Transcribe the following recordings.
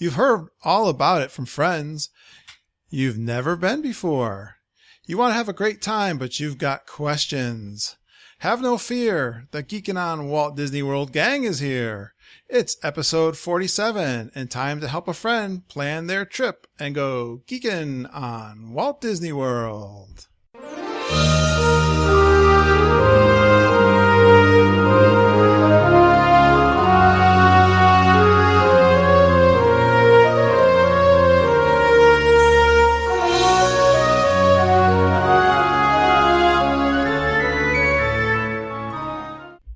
You've heard all about it from friends. You've never been before. You want to have a great time, but you've got questions. Have no fear. The Geekin on Walt Disney World gang is here. It's episode 47 and time to help a friend plan their trip and go geekin' on Walt Disney World.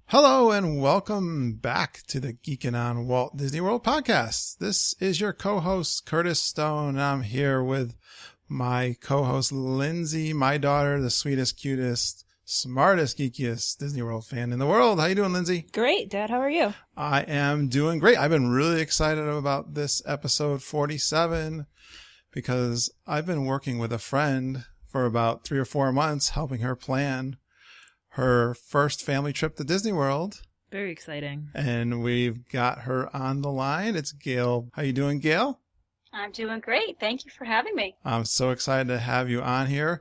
Hello and welcome back to the Geekin' on Walt Disney World podcast. This is your co-host Curtis Stone, and I'm here with my co-host Lindsay, my daughter, the sweetest, cutest, smartest, geekiest Disney World fan in the world. How you doing, Lindsay? Great, Dad. How are you? I am doing great. I've been really excited about this episode 47 because I've been working with a friend for about 3 or 4 months, helping her plan her first family trip to Disney World. Very exciting. And we've got her on the line. It's Gail. How you doing, Gail? I'm doing great. Thank you for having me. I'm so excited to have you on here.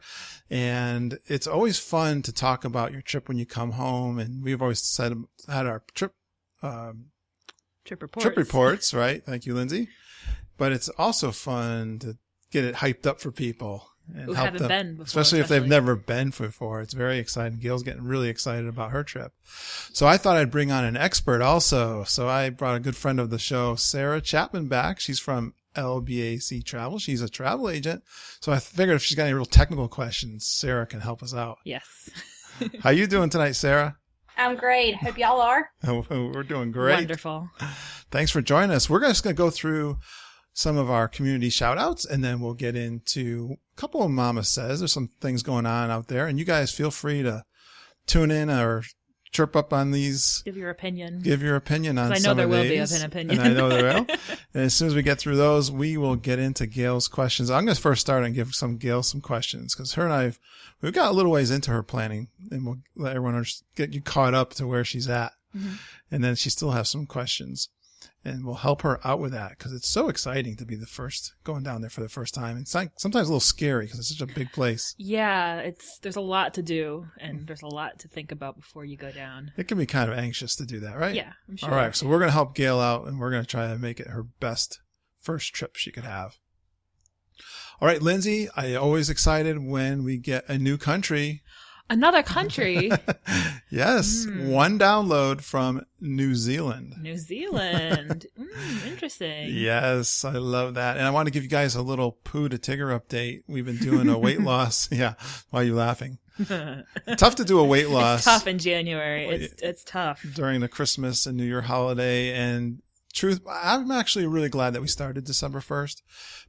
And it's always fun to talk about your trip when you come home. And we've always had our trip reports, right? Thank you, Lindsay. But it's also fun to get it hyped up for people. And who help haven't them, been before. especially if they've never been before. It's very exciting. Gail's getting really excited about her trip. So I thought I'd bring on an expert also. So I brought a good friend of the show, Sarah Chapman, back. She's from LBAC Travel. She's a travel agent. So I figured if she's got any real technical questions, Sarah can help us out. Yes. How you doing tonight, Sarah? I'm great. Hope y'all are. We're doing great. Wonderful. Thanst for joining us. We're just going to go through some of our community shout outs, and then we'll get into a couple of Mama Says. There's some things going on out there, and you guys feel free to tune in or chirp up on these. Give your opinion. Give your opinion on some of these. I know there will be an opinion. And I know there will. And as soon as we get through those, we will get into Gail's questions. I'm going to first start and give Gail some questions, because her and we've got a little ways into her planning, and we'll let everyone get you caught up to where she's at. Mm-hmm. And then she still has some questions. And we'll help her out with that, because it's so exciting to be the first going down there for the first time. It's like sometimes a little scary because it's such a big place. Yeah, there's a lot to do, and there's a lot to think about before you go down. It can be kind of anxious to do that, right? Yeah, I'm sure. All right, so we're going to help Gail out, and we're going to try to make it her best first trip she could have. All right, Lindsay, I always excited when we get a new country. Another country? Yes. One download from New Zealand. New Zealand. Interesting. Yes, I love that. And I want to give you guys a little Pooh to Tigger update. We've been doing a weight loss. Yeah. Why are you laughing? Tough to do a weight loss. It's tough in January. It's tough. During the Christmas and New Year holiday. And I'm actually really glad that we started December 1st,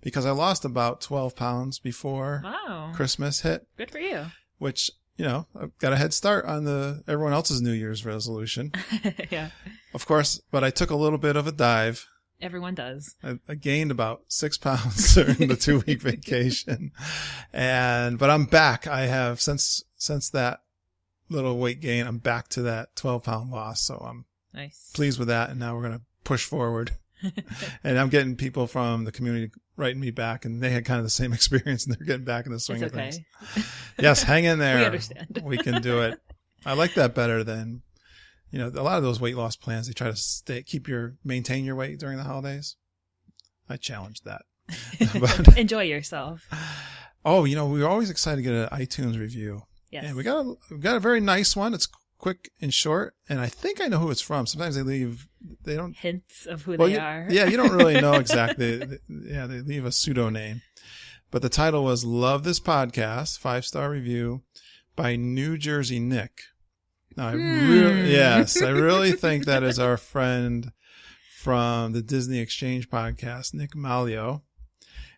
because I lost about 12 pounds before Christmas hit. Good for you. Which, I've got a head start on everyone else's New Year's resolution. Yeah. Of course, but I took a little bit of a dive. Everyone does. I gained about 6 pounds during the 2-week vacation. But I'm back. I have, since that little weight gain, I'm back to that 12-pound loss. So I'm pleased with that. And now we're going to push forward. And I'm getting people from the community writing me back, and they had kind of the same experience, and they're getting back in the swing of things. Yes, hang in there. We understand. We can do it. I like that better than, a lot of those weight loss plans, they try to maintain your weight during the holidays. I challenge that. But, enjoy yourself. Oh, we were always excited to get an iTunes review. Yes. And we got a very nice one. It's quick and short, and I think I know who it's from. Sometimes they don't hints of who they are. Yeah, you don't really know exactly. They leave a pseudo name, but the title was "Love This Podcast," 5-star review by New Jersey Nick. Now, I really think that is our friend from the Disney Exchange podcast, Nick Malio,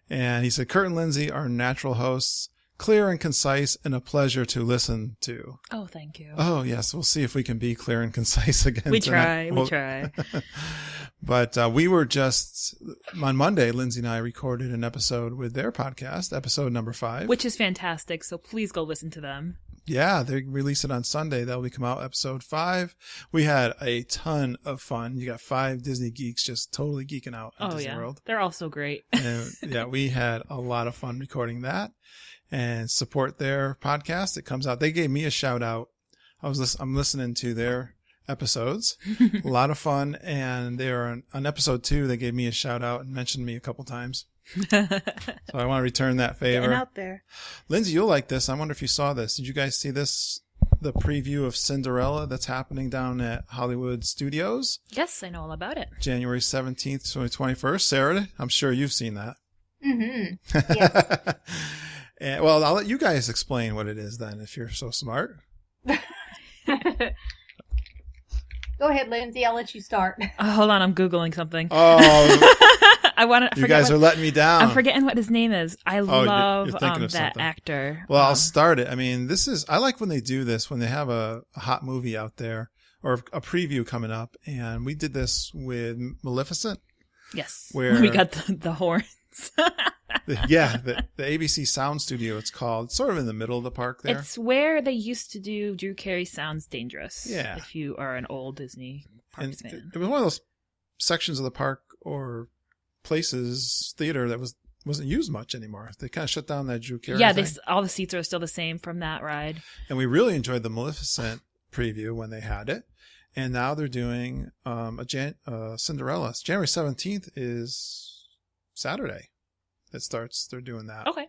and he said, "Kurt and Lindsay are natural hosts. Clear and concise, and a pleasure to listen to." Oh, thank you. Oh, yes. We'll see if we can be clear and concise again. We try. But we were just, on Monday, Lindsay and I recorded an episode with their podcast, episode number 5. Which is fantastic, so please go listen to them. Yeah, they release it on Sunday. That'll be come out episode 5. We had a ton of fun. You got 5 Disney geeks just totally geeking out at Disney World. They're all so great. And yeah, we had a lot of fun recording that and support their podcast. It comes out. They gave me a shout out. I'm listening to their episodes. A lot of fun. And they're on episode 2. They gave me a shout out and mentioned me a couple times. So I want to return that favor. Getting out there. Lindsay, you'll like this. I wonder if you saw this. Did you guys see this? The preview of Cinderella that's happening down at Hollywood Studios? Yes, I know all about it. January 17th to 21st. Sarah, I'm sure you've seen that. Mm-hmm. Yeah. And, well, I'll let you guys explain what it is then, if you're so smart. Go ahead, Lindsay. I'll let you start. Hold on, I'm Googling something. Oh, You guys are letting me down. I'm forgetting what his name is. I love you're thinking of that something. actor. Well, I'll start it. I mean, I like when they do this, when they have a hot movie out there or a preview coming up. And we did this with Maleficent. Yes. Where we got the horns. the ABC Sound Studio, it's called. It's sort of in the middle of the park there. It's where they used to do Drew Carey Sounds Dangerous. Yeah. If you are an old Disney Parks fan. It was one of those sections of the park or places, theater that wasn't used much anymore. They kind of shut down that Drew Carey thing. All the seats are still the same from that ride. And we really enjoyed the Maleficent preview when they had it. And now they're doing Cinderella. January 17th is Saturday. It starts. They're doing that. Okay.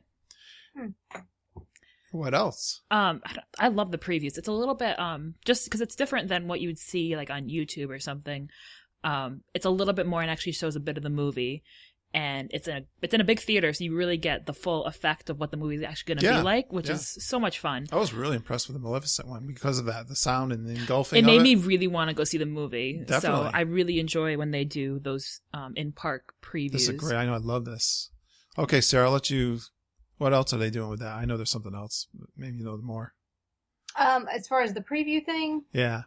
What else? I love the previews. It's a little bit just because it's different than what you would see like on YouTube or something. It's a little bit more and actually shows a bit of the movie, and it's in a big theater, so you really get the full effect of what the movie is actually going to be like, which is so much fun. I was really impressed with the Maleficent one because of that, the sound and the engulfing. It made me really want to go see the movie. Definitely. So I really enjoy when they do those in park previews. This is great. I know. I love this. Okay, Sarah, I'll let you. What else are they doing with that? I know there's something else. But maybe you know more. As far as the preview thing? Yeah.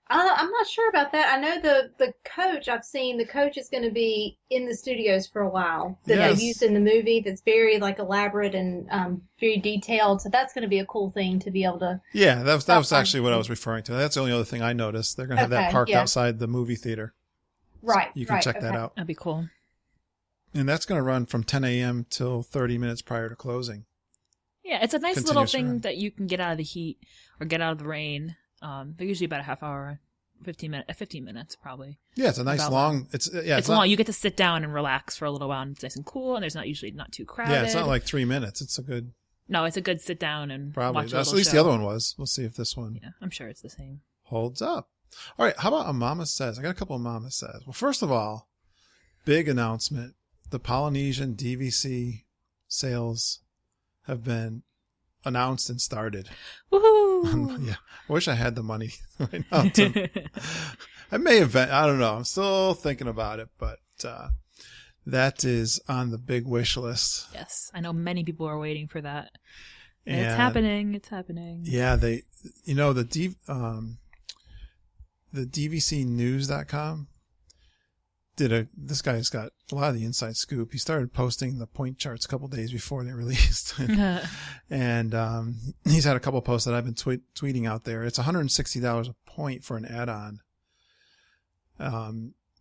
I'm not sure about that. I know the coach, I've seen the coach is going to be in the studios for a while that they've used in the movie that's very like elaborate and very detailed. So that's going to be a cool thing to be able to. Yeah, that was actually what I was referring to. That's the only other thing I noticed. They're going to have that parked outside the movie theater. Right. So you can check that out. That'd be cool. And that's going to run from 10 a.m. till 30 minutes prior to closing. Yeah, it's a nice little thing that you can get out of the heat or get out of the rain. They're usually about a half hour, 15 minutes probably. Yeah, it's a nice long. It's long. You get to sit down and relax for a little while, and it's nice and cool, and there's usually not too crowded. Yeah, it's not like 3 minutes. It's a good. No, it's a good sit down and probably. watch a That's little at least show. the other one was. We'll see if this one. Yeah, I'm sure it's the same. Holds up. All right, how about a Mama Says? I got a couple of Mama Says. Well, first of all, big announcement: the Polynesian DVC sales have been announced and started. Woohoo! Yeah, I wish I had the money right now. I may have. I don't know. I'm still thinking about it, but that is on the big wish list. Yes, I know many people are waiting for that. And it's happening. It's happening. Yeah, the DVCnews.com this guy's got a lot of the inside scoop. He started posting the point charts a couple days before they released. And he's had a couple posts that I've been tweeting out there. It's $160 a point for an add-on.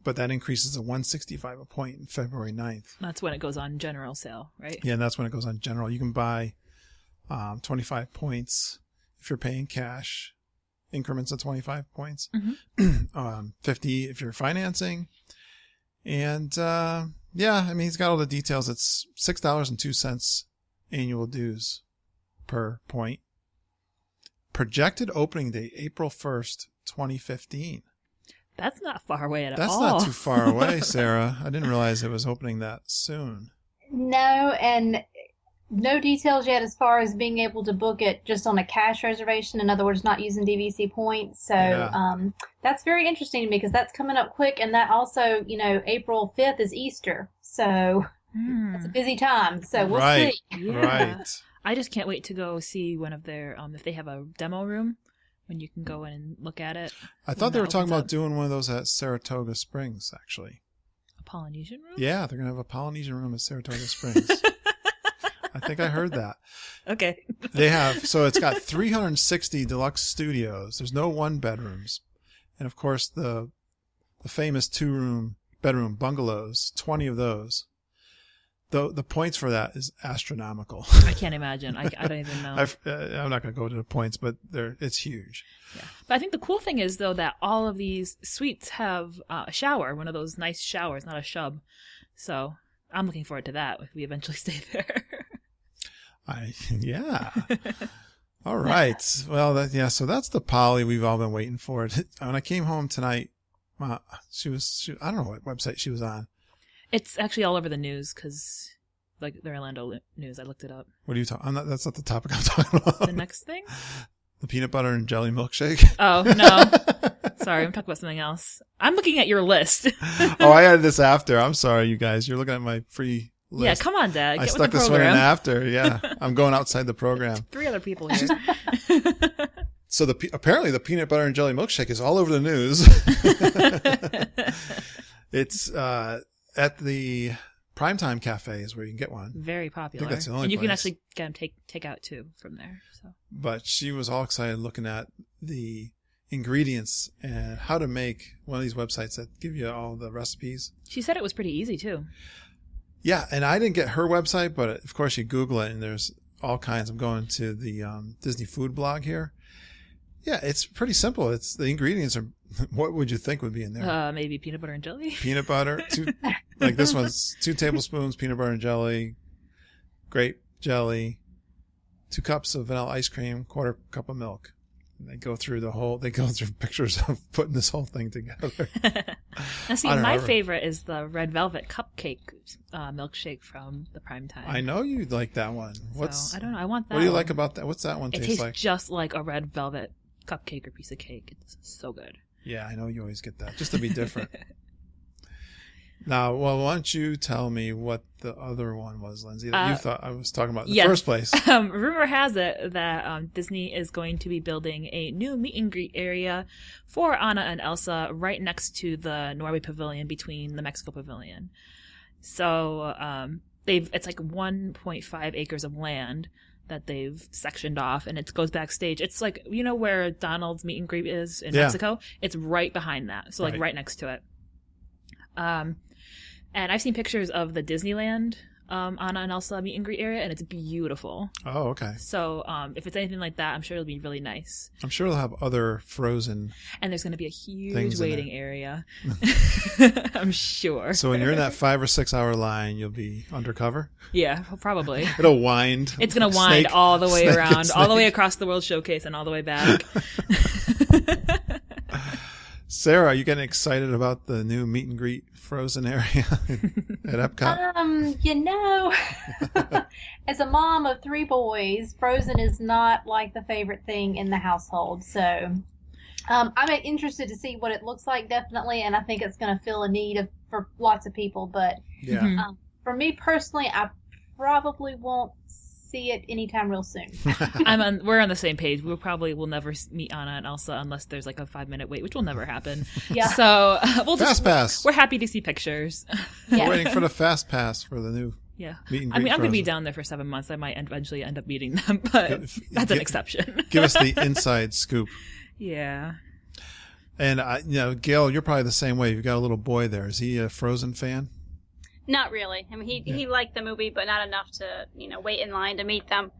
But that increases to $165 a point in February 9th. That's when it goes on general sale, right? Yeah, and that's when it goes on general. You can buy 25 points if you're paying cash, increments of 25 points. Mm-hmm. 50 if you're financing. And I mean, he's got all the details. It's $6.02 annual dues per point. Projected opening date, April 1st, 2015. That's not far away at all. That's not too far away, Sarah. I didn't realize it was opening that soon. No, and no details yet as far as being able to book it just on a cash reservation. In other words, not using DVC points. So that's very interesting to me because that's coming up quick. And that also, April 5th is Easter. So it's a busy time. So we'll see. Yeah. Right. I just can't wait to go see one of their, if they have a demo room when you can go in and look at it. I thought they were talking about doing one of those at Saratoga Springs, actually. A Polynesian room? Yeah, they're going to have a Polynesian room at Saratoga Springs. I think I heard that. Okay. They have, so it's got 360 deluxe studios. There's no one bedrooms. And of course, the famous 2-bedroom bungalows, 20 of those. The points for that is astronomical. I can't imagine. I don't even know. I'm not going to go to the points, but it's huge. Yeah. But I think the cool thing is, though, that all of these suites have a shower, one of those nice showers, not a shub. So I'm looking forward to that if we eventually stay there. Yeah. All right. Well, so that's the Polly we've all been waiting for. When I came home tonight, she I don't know what website she was on. It's actually all over the news because, like, the Orlando news. I looked it up. What are you talking? That's not the topic I'm talking about. The next thing? The peanut butter and jelly milkshake. Oh, no. Sorry, I'm talking about something else. I'm looking at your list. Oh, I had this after. I'm sorry, you guys. You're looking at my free list. Yeah, come on, Dad. I stuck this one in after. Yeah, I'm going outside the program. 3 other people here. So apparently the peanut butter and jelly milkshake is all over the news. It's at the Primetime Cafe is where you can get one. Very popular. I think that's the only and you place. can actually get them take out too from there. So. But she was all excited looking at the ingredients and how to make one of these websites that give you all the recipes. She said it was pretty easy too. Yeah, and I didn't get her website, but of course you Google it and there's all kinds. I'm going to the Disney food blog here. Yeah, it's pretty simple. It's the ingredients are. What would you think would be in there? Maybe peanut butter and jelly. Peanut butter, like this one's 2 tablespoons peanut butter and jelly, grape jelly, 2 cups of vanilla ice cream, 1/4 cup of milk. And they go through pictures of putting this whole thing together. Now, see, my favorite is the red velvet cupcake milkshake from the Primetime. I know you like that one. I don't know. I want that. What do you like about that? What's that one taste like? It tastes just like a red velvet cupcake or piece of cake. It's so good. Yeah, I know you always get that, just to be different. Now, well, why don't you tell me what the other one was, Lindsay, that you thought I was talking about in the first place? Rumor has it that Disney is going to be building a new meet and greet area for Anna and Elsa right next to the Norway Pavilion between the Mexico Pavilion. So it's like 1.5 acres of land that they've sectioned off, and it goes backstage. It's like, you know where Donald's meet and greet is in Mexico? It's right behind that. So like right next to it. And I've seen pictures of the Disneyland Anna and Elsa meet and greet area, and it's beautiful. Oh, okay. So if it's anything like that, I'm sure it'll be really nice. I'm sure they'll have other Frozen. And there's going to be a huge waiting area. I'm sure. So when you're in that 5 or 6 hour line, you'll be undercover? Yeah, probably. It'll wind. It's going to wind all the way around, all the way across the World Showcase and all the way back. Sarah, are you getting excited about the new meet and greet Frozen area at Epcot? As a mom of 3 boys, Frozen is not like the favorite thing in the household. So I'm interested to see what it looks like, definitely, and I think it's going to fill a need for lots of people. But for me personally, I probably won't see it anytime real soon. We're on the same page. We probably will never meet Anna and Elsa unless there's like a 5-minute wait, which will never happen. Yeah. So pass. We're happy to see pictures. We're waiting for the fast pass for the new. Yeah. Meet and greet I'm going to be Frozen. down there for 7 months. I might eventually end up meeting them, but that's an exception. Give us the inside scoop. Yeah. And Gail, you're probably the same way. You've got a little boy there. Is he a Frozen fan? Not really. I mean, he liked the movie, but not enough to, wait in line to meet them.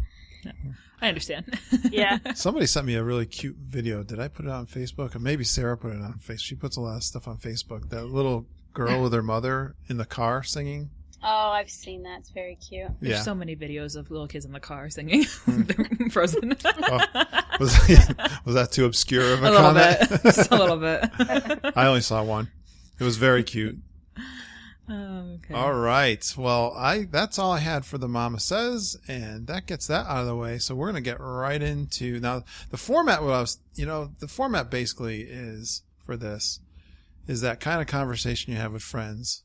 No, I understand. Yeah. Somebody sent me a really cute video. Did I put it on Facebook? Or maybe Sarah put it on Facebook. She puts a lot of stuff on Facebook. That little girl with her mother in the car singing. Oh, I've seen that. It's very cute. There's so many videos of little kids in the car singing Frozen. Was that too obscure of a comment? Just a little bit. I only saw one. It was very cute. Oh, okay. All right. Well, that's all I had for the Mama Says, and that gets that out of the way. So we're going to get right into now the format. The format basically is for this is that kind of conversation you have with friends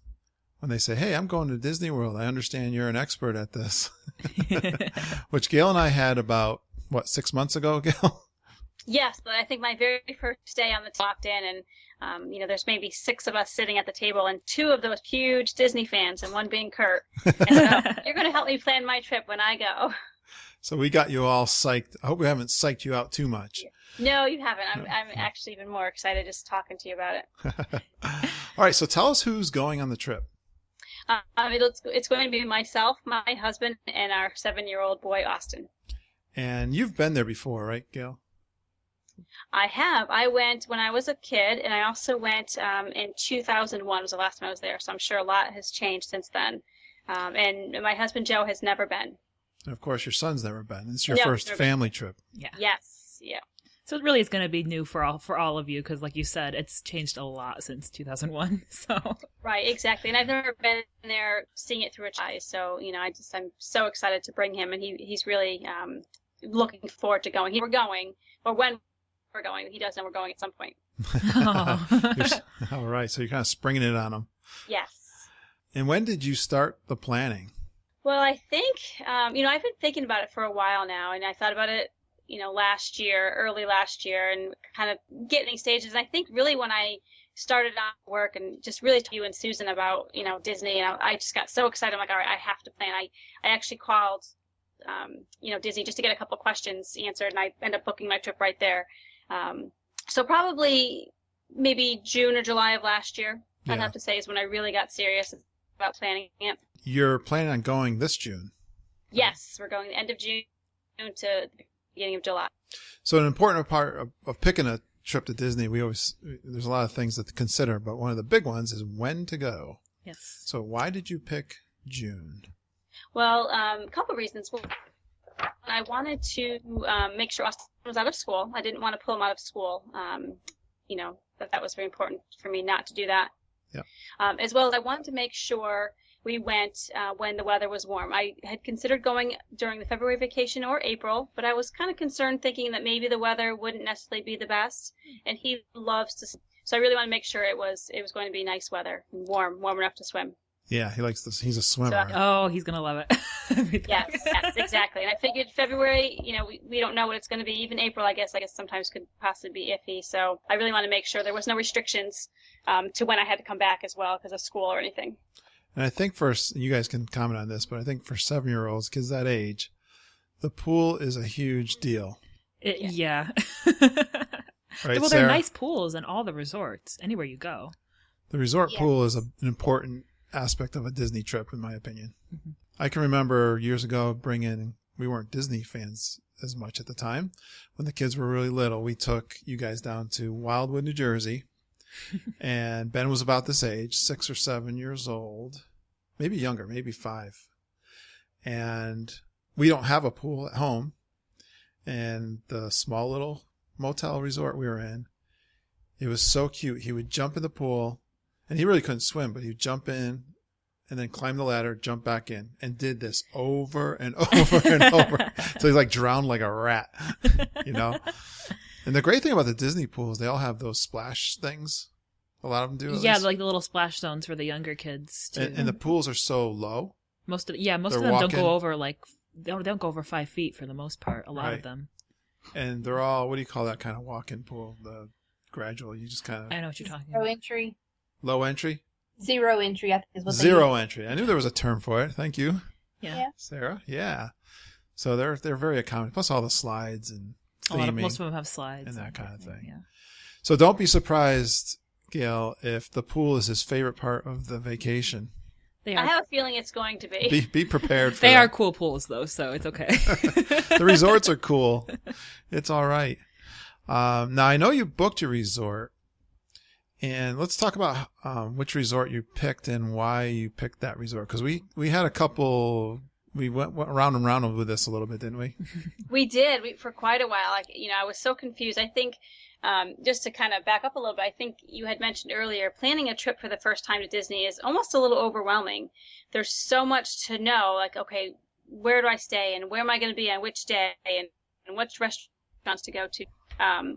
when they say, "Hey, I'm going to Disney World. I understand you're an expert at this," which Gail and I had about 6 months ago, Gail. Yes, but I think my very first day on the walked in, and there's maybe 6 of us sitting at the table, and 2 of those huge Disney fans, and one being Kurt. And you're going to help me plan my trip when I go. So we got you all psyched. I hope we haven't psyched you out too much. No, you haven't. I'm actually even more excited just talking to you about it. All right, so tell us who's going on the trip. It's going to be myself, my husband, and our 7-year-old boy, Austin. And you've been there before, right, Gail? I have. I went when I was a kid, and I also went in 2001 was the last time I was there, so I'm sure a lot has changed since then. And my husband, Joe, has never been. And of course, your son's never been. It's your first family trip. Yeah. Yes. Yeah. So it really is going to be new for all of you because, like you said, it's changed a lot since 2001. So right, exactly. And I've never been there seeing it through a child. So I'm so excited to bring him, and he's really looking forward to going. We're going, or when we're going. He does know we're going at some point. Oh. All right, so you're kind of springing it on him. Yes. And when did you start the planning? Well, I think I've been thinking about it for a while now, and I thought about it early last year, and kind of getting stages. And I think really when I started on work and just really told you and Susan about, Disney, and I just got so excited. I'm like, all right, I have to plan. I actually called, Disney just to get a couple questions answered, and I ended up booking my trip right there. So probably maybe June or July of last year, I'd have to say, is when I really got serious about planning it. You're planning on going this June? Yes, we're going the end of June to the beginning of July. So an important part of picking a trip to Disney, there's a lot of things to consider, but one of the big ones is when to go. Yes. So why did you pick June? Well, a couple of reasons. Well, I wanted to make sure Austin was out of school. I didn't want to pull him out of school. That was very important for me not to do that. Yeah. As well as I wanted to make sure we went when the weather was warm. I had considered going during the February vacation or April, but I was kind of concerned thinking that maybe the weather wouldn't necessarily be the best. And he loves to, so I really want to make sure it was going to be nice weather and warm enough to swim. Yeah, he likes this. He's a swimmer. Oh, he's gonna love it. yes, exactly. And I figured February, we don't know what it's going to be. Even April, I guess sometimes could possibly be iffy. So I really want to make sure there was no restrictions to when I had to come back as well because of school or anything. And I think you guys can comment on this, but I think for 7-year-olds, kids that age, the pool is a huge deal. Yeah. Right, well, Sarah? they're nice pools in all the resorts, anywhere you go. The resort pool is an important aspect of a Disney trip, in my opinion. Mm-hmm. I can remember years ago we weren't Disney fans as much at the time. When the kids were really little, we took you guys down to Wildwood, New Jersey. And Ben was about this age, 6 or 7 years old, maybe younger, maybe 5. And we don't have a pool at home. And the small little motel resort we were in, it was so cute. He would jump in the pool, and he really couldn't swim, but he'd jump in and then climb the ladder, jump back in, and did this over and over and over. So he's like drowned like a rat, And the great thing about the Disney pools, they all have those splash things. A lot of them do. Yeah, like the little splash zones for the younger kids too. And the pools are so low. Most of them don't go over they don't go over 5 feet for the most part. A lot of them. And they're all, what do you call that kind of walk-in pool? The gradual, you just kind of. I know what you're talking about. Low entry. Low entry. Zero entry, I think is what they Zero entry. I knew there was a term for it. Thank you. Yeah. Sarah. Yeah. So they're very accommodating. Plus all the slides and most of them have slides and that kind of thing. Yeah. So don't be surprised, Gail, if the pool is his favorite part of the vacation. I have a feeling it's going to be. Be prepared for They that. are cool pools, though, so it's okay. The resorts are cool. It's all right. Now, I know you booked your resort. And let's talk about which resort you picked and why you picked that resort. Because we had a couple, we went round and round with this a little bit, didn't we? We did for quite a while. I was so confused. I think just to kind of back up a little bit, I think you had mentioned earlier, planning a trip for the first time to Disney is almost a little overwhelming. There's so much to know. Like, okay, where do I stay and where am I going to be on which day and which restaurants to go to.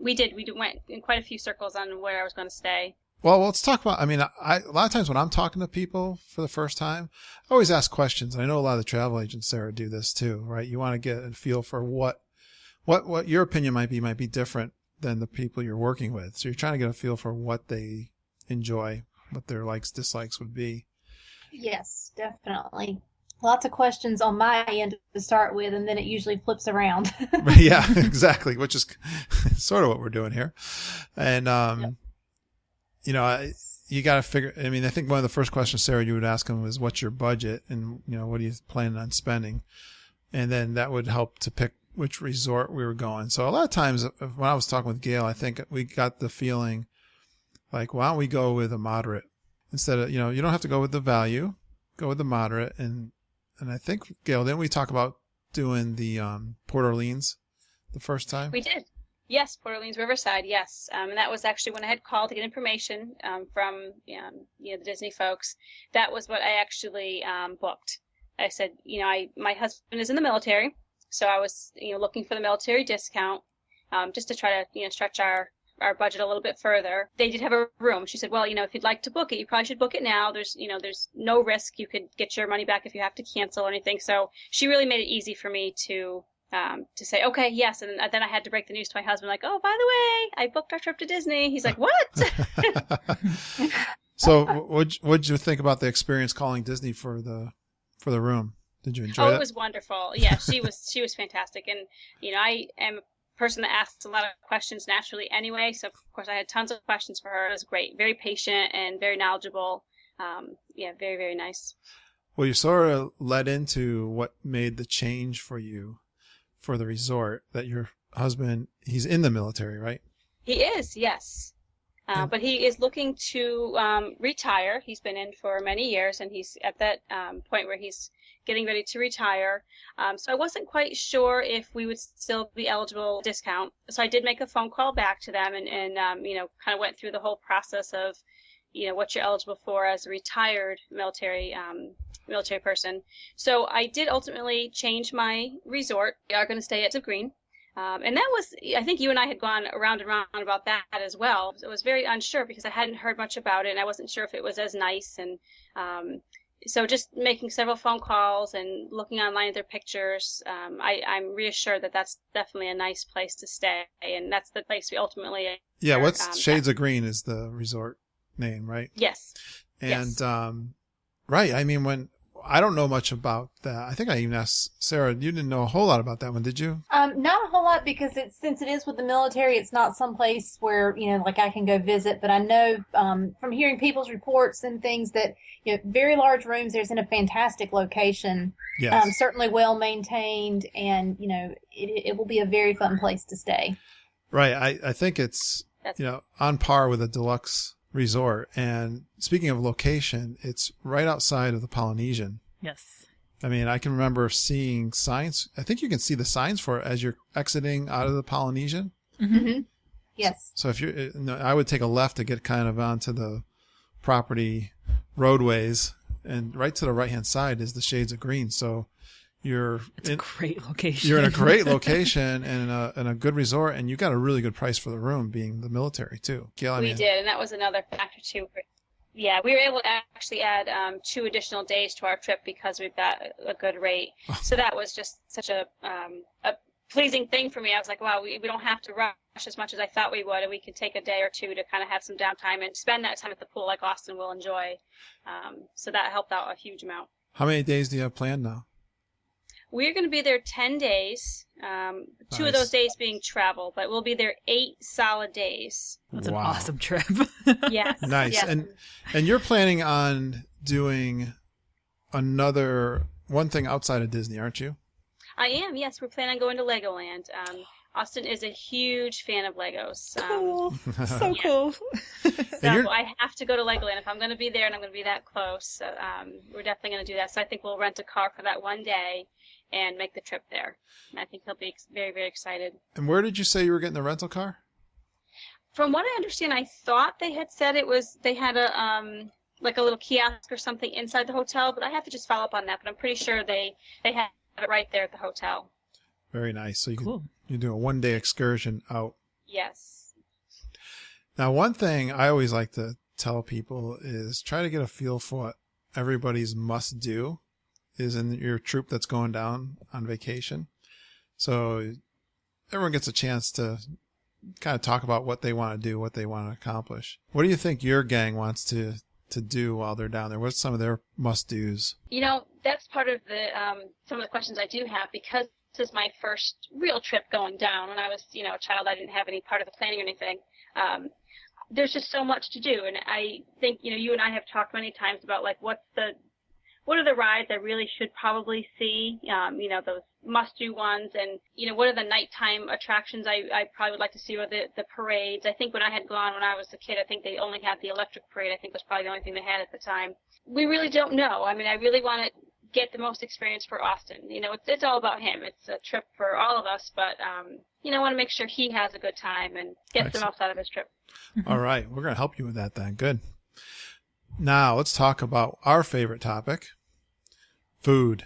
We went in quite a few circles on where I was going to stay. Well, let's talk about, a lot of times when I'm talking to people for the first time, I always ask questions. I know a lot of the travel agents, Sarah, do this too, right? You want to get a feel for what your opinion might be different than the people you're working with. So you're trying to get a feel for what they enjoy, what their likes, dislikes would be. Yes, definitely. Lots of questions on my end to start with, and then it usually flips around. Yeah, exactly, which is sort of what we're doing here. And, you know, you got to figure, I mean, I think one of the first questions, Sarah, you would ask them was, what's your budget? And, you know, what are you planning on spending? And then that would help to pick which resort we were going. So a lot of times when I was talking with Gail, I think we got the feeling like, why don't we go with a moderate instead of, you know, you don't have to go with the value, go with the moderate. And I think, Gail, didn't we talk about doing the Port Orleans the first time? We did. Yes, Port Orleans Riverside, yes. And that was actually when I had called to get information from the Disney folks. That was what I actually booked. I said, my husband is in the military, so I was, looking for the military discount just to try to, stretch our budget a little bit further. They did have a room. She said, well, if you'd like to book it, you probably should book it now. There's no risk. You could get your money back if you have to cancel or anything. So she really made it easy for me to say, okay, yes. And then I had to break the news to my husband, like, oh, by the way, I booked our trip to Disney. He's like, what? So what'd you think about the experience calling Disney for the room? Did you enjoy it? Oh, it was wonderful. Yeah, she was fantastic. And, I am a person that asks a lot of questions naturally anyway. So, of course, I had tons of questions for her. It was great. Very patient and very knowledgeable. Very, very nice. Well, you sort of led into what made the change for you for the resort, that your husband, he's in the military, right? He is, yes. But he is looking to retire. He's been in for many years, and he's at that point where he's getting ready to retire. So I wasn't quite sure if we would still be eligible discount. So I did make a phone call back to them and kind of went through the whole process of, what you're eligible for as a retired military person. So I did ultimately change my resort. We are going to stay at Green. And that was, I think you and I had gone around and around about that as well. I was very unsure because I hadn't heard much about it, and I wasn't sure if it was as nice. And so just making several phone calls and looking online at their pictures, I'm reassured that that's definitely a nice place to stay, and that's the place we ultimately. Yeah, what's Shades of Green is the resort name, right? Yes. And right, I mean, when I don't know much about that. I think I even asked Sarah, you didn't know a whole lot about that one, did you? Not a whole lot, because since it is with the military, it's not someplace where, like I can go visit. But I know from hearing people's reports and things that, very large rooms, there's in a fantastic location. Yes. Certainly well maintained, and, it will be a very fun place to stay. Right. I think it's, on par with a deluxe resort. And speaking of location, it's right outside of the Polynesian. Yes. I mean, I can remember seeing signs. I think you can see the signs for it as you're exiting out of the Polynesian. Mm-hmm. Yes. So if I would take a left to get kind of onto the property roadways, and right to the right-hand side is the Shades of Green. So it's a great location. You're in a great location and in a good resort, and you got a really good price for the room, being the military too. Gail, we did, and that was another factor too. Yeah, we were able to actually add 2 additional days to our trip because we've got a good rate. So that was just such a pleasing thing for me. I was like, wow, we don't have to rush as much as I thought we would, and we can take a day or two to kind of have some downtime and spend that time at the pool like Austin will enjoy. So that helped out a huge amount. How many days do you have planned now? We're going to be there 10 days, 2 of those days being travel, but we'll be there 8 solid days. That's an awesome trip. Yes. Nice. Yes. And you're planning on doing one thing outside of Disney, aren't you? I am, yes. We're planning on going to Legoland. Austin is a huge fan of Legos. Cool. So cool. So I have to go to Legoland if I'm going to be there and I'm going to be that close. So, we're definitely going to do that. So I think we'll rent a car for that one day and make the trip there. And I think he'll be very, very excited. And where did you say you were getting the rental car? From what I understand, I thought they had said they had a like a little kiosk or something inside the hotel, but I have to just follow up on that. But I'm pretty sure they have it right there at the hotel. Very nice. So you do a 1-day excursion out. Yes. Now, one thing I always like to tell people is try to get a feel for what everybody's must do is in your troop that's going down on vacation. So everyone gets a chance to kind of talk about what they want to do, what they want to accomplish. What do you think your gang wants to do while they're down there? What's some of their must-dos? That's part of the some of the questions I do have, because this is my first real trip going down. When I was, a child, I didn't have any part of the planning or anything. There's just so much to do, and I think, you and I have talked many times about, like, what are the rides I really should probably see, those must-do ones, and, what are the nighttime attractions I probably would like to see, or the parades. I think when I had gone when I was a kid, I think they only had the electric parade. I think was probably the only thing they had at the time. We really don't know. I mean, I really want to get the most experience for Austin. It's all about him. It's a trip for all of us, but, I want to make sure he has a good time and gets the most out of his trip. All right. We're going to help you with that then. Good. Now let's talk about our favorite topic, food.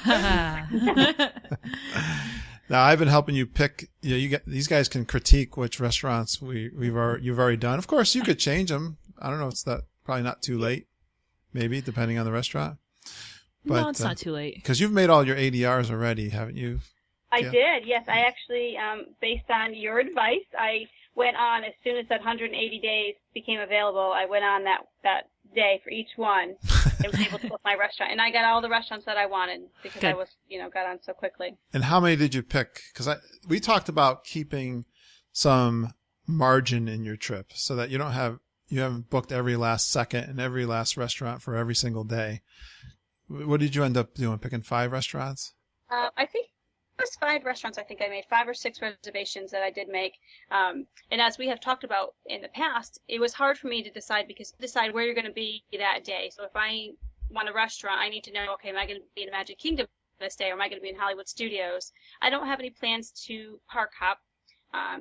Now I've been helping you pick. These guys can critique which restaurants you've already done. Of course, you could change them. I don't know. It's probably not too late. Maybe depending on the restaurant. But, no, it's not too late. Because you've made all your ADRs already, haven't you? I did. Yes, I actually, based on your advice, I went on as soon as that 180 days became available. I went on that day for each one and was able to book my restaurant. And I got all the restaurants that I wanted because I was, got on so quickly. And how many did you pick? Because we talked about keeping some margin in your trip so that you haven't booked every last second and every last restaurant for every single day. What did you end up doing? Picking 5 restaurants? I think it was 5 restaurants. I think I made 5 or 6 reservations that I did make. And as we have talked about in the past, it was hard for me to decide where you're going to be that day. So if I want a restaurant, I need to know, okay, am I going to be in Magic Kingdom this day, or am I going to be in Hollywood Studios? I don't have any plans to park hop.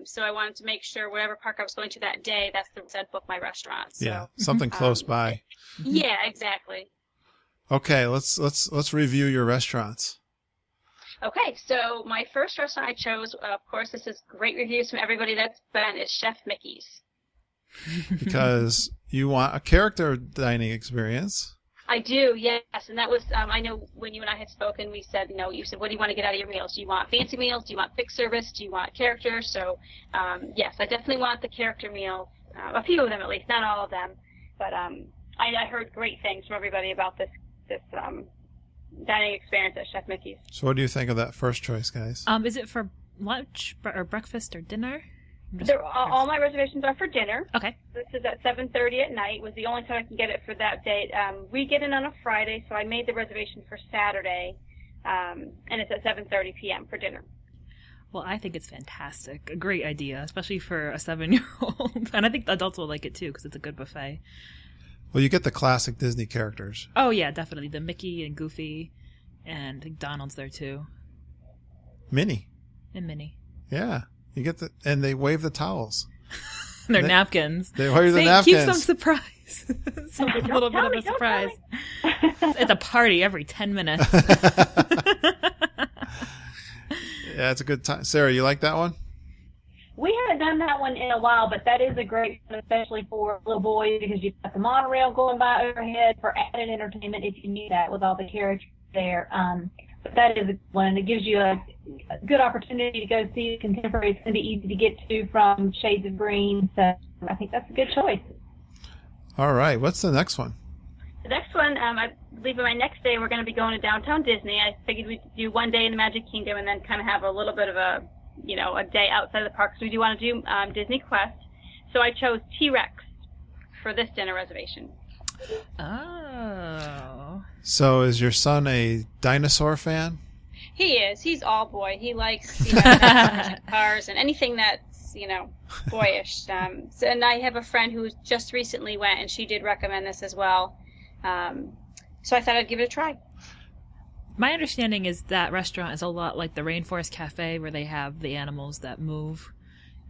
So I wanted to make sure whatever park I was going to that day, that's the said book my restaurant. So, yeah, something close by. Yeah, exactly. Okay, let's review your restaurants. Okay, so my first restaurant I chose, of course, this is great reviews from everybody that's been, is Chef Mickey's. Because you want a character dining experience. I do, yes. And that was, I know when you and I had spoken, we said, you said, what do you want to get out of your meals? Do you want fancy meals? Do you want quick service? Do you want character? So, yes, I definitely want the character meals. A few of them, at least, not all of them. But I heard great things from everybody about this dining experience at Chef Mickey's. So what do you think of that first choice, guys? Is it for lunch or breakfast or dinner? All my reservations are for dinner. Okay. This is at 7:30 at night. Was the only time I can get it for that date. We get in on a Friday, so I made the reservation for Saturday, and it's at 7:30 p.m. for dinner. Well, I think it's fantastic. A great idea, especially for a 7-year-old. And I think the adults will like it too, because it's a good buffet. Well, you get the classic Disney characters. Oh, yeah, definitely. The Mickey and Goofy, and I think Donald's there too. Minnie. And Minnie. Yeah. You get and they wave the towels. Their napkins. They wave the napkins. Keep some surprise. It's a little bit of a surprise. It's a party every 10 minutes. Yeah, it's a good time. Sarah, you like that one? We haven't done that one in a while, but that is a great one, especially for little boys, because you've got the monorail going by overhead for added entertainment if you need that with all the characters there. But that is a good one, and it gives you a good opportunity to go see the contemporary. It's going to be easy to get to from Shades of Green, so I think that's a good choice. All right. What's the next one? The next one, I believe on my next day, we're going to be going to Downtown Disney. I figured we'd do one day in the Magic Kingdom and then kind of have a little bit of a day outside of the park. So we do want to do Disney Quest. So I chose T-Rex for this dinner reservation. Oh. So is your son a dinosaur fan? He is. He's all boy. He likes cars and anything that's, boyish. And I have a friend who just recently went, and she did recommend this as well. So I thought I'd give it a try. My understanding is that restaurant is a lot like the Rainforest Cafe, where they have the animals that move,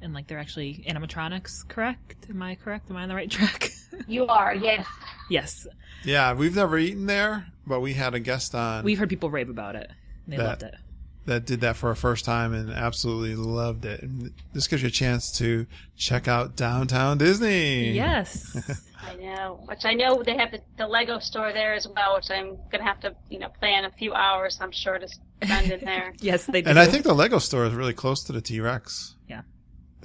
and they're actually animatronics, correct? Am I correct? Am I on the right track? You are, yes. Yes. Yeah, we've never eaten there, but we had a guest on. We've heard people rave about it. They loved it. That did that for a first time and absolutely loved it. And this gives you a chance to check out Downtown Disney. Yes. I know. Which I know they have the Lego store there as well, which I'm going to have to, plan a few hours, I'm sure, to spend in there. Yes, they do. And I think the Lego store is really close to the T-Rex. Yeah.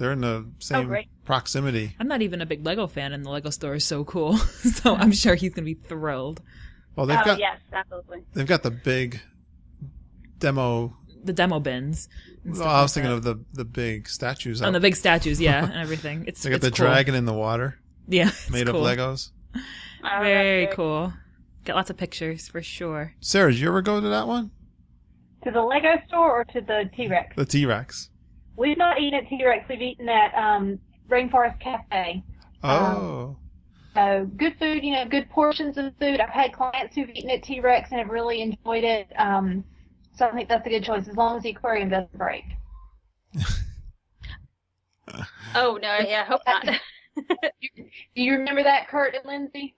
They're in the same proximity. I'm not even a big Lego fan, and the Lego store is so cool. So I'm sure he's going to be thrilled. Well, yes, absolutely. They've got the big demo. The demo bins. Well, I was thinking of the big statues. And the big statues, yeah, and everything. They got the cool. dragon in the water. Yeah, made cool. of Legos. Very cool. Got lots of pictures for sure. Sarah, did you ever go to that one? To the Lego store or to the T-Rex? The T-Rex. We've not eaten at T-Rex. We've eaten at Rainforest Cafe. Oh. So good food, good portions of food. I've had clients who've eaten at T-Rex and have really enjoyed it. So I think that's a good choice as long as the aquarium doesn't break. Oh, no, yeah, I hope not. Do you remember that, Kurt and Lindsay?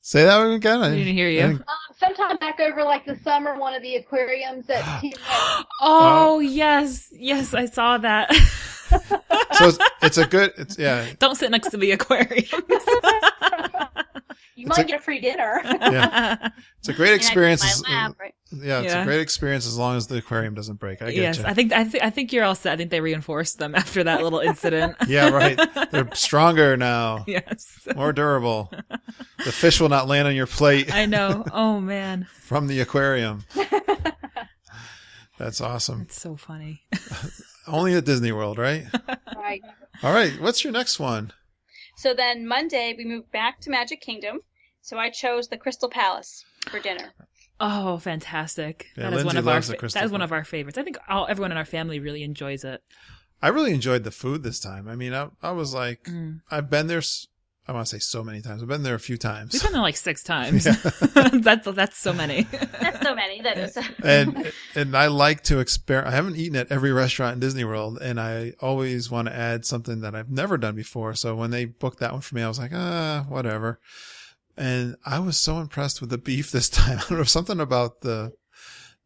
Say that again. I didn't hear you. Sometime back over like the summer, one of the aquariums at T-Rex. Oh, yes, I saw that. So it's yeah. Don't sit next to the aquarium. You might get a free dinner. Yeah. It's a great experience. Lab, right? Yeah, it's a great experience as long as the aquarium doesn't break. I get you. I think you're all set. I think they reinforced them after that little incident. Yeah, right. They're stronger now. Yes. More durable. The fish will not land on your plate. I know. Oh, man. From the aquarium. That's awesome. It's so funny. Only at Disney World, right? Right. All right. What's your next one? So then Monday we moved back to Magic Kingdom. So I chose the Crystal Palace for dinner. Oh, fantastic! Yeah, that is Lindsay one of our favorites. I think everyone in our family really enjoys it. I really enjoyed the food this time. I mean, I was like, I've been there. I want to say so many times. I've been there a few times. We've been there like 6 times. Yeah. That's so many. That's so many. That is. And I like to experiment. I haven't eaten at every restaurant in Disney World, and I always want to add something that I've never done before. So when they booked that one for me, I was like, whatever. And I was so impressed with the beef this time. I don't know, something about the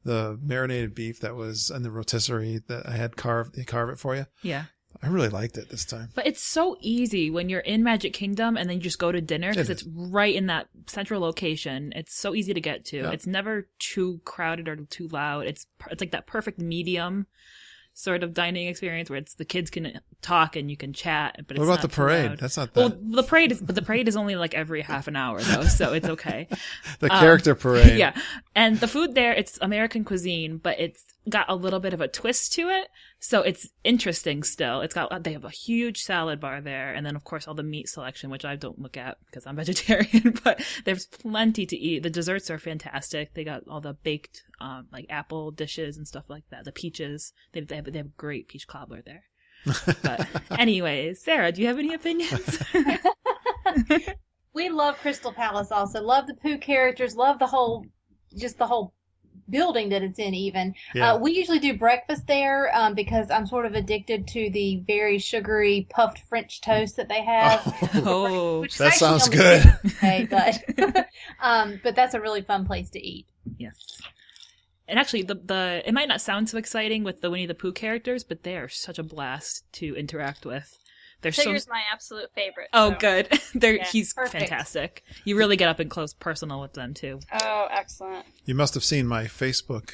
marinated beef that was in the rotisserie that I had carved. They carve it for you. Yeah. I really liked it this time. But it's so easy when you're in Magic Kingdom and then you just go to dinner because it's right in that central location. It's so easy to get to. Yeah. It's never too crowded or too loud. It's like that perfect medium sort of dining experience where the kids can talk and you can chat. But what it's about not the too parade? loud. That's not that. Well, the parade is only like every half an hour though, so it's okay. The character parade. Yeah, and the food there, it's American cuisine, but it's got a little bit of a twist to it, so it's interesting still. They have a huge salad bar there, and then of course all the meat selection, which I don't look at because I'm vegetarian, but there's plenty to eat. The desserts are fantastic. They got all the baked like apple dishes and stuff like that. The peaches, they have great peach cobbler there. But anyways, Sarah, do you have any opinions? We love Crystal Palace also. Love the Pooh characters. Love the whole building that it's in even. Yeah. We usually do breakfast there because I'm sort of addicted to the very sugary puffed French toast that they have. Oh, that sounds good. Okay, but that's a really fun place to eat. Yes. And actually, it might not sound so exciting with the Winnie the Pooh characters, but they are such a blast to interact with. Tigger's my absolute favorite. Oh, so. good. He's perfect. Fantastic. You really get up and close personal with them, too. Oh, excellent. You must have seen my Facebook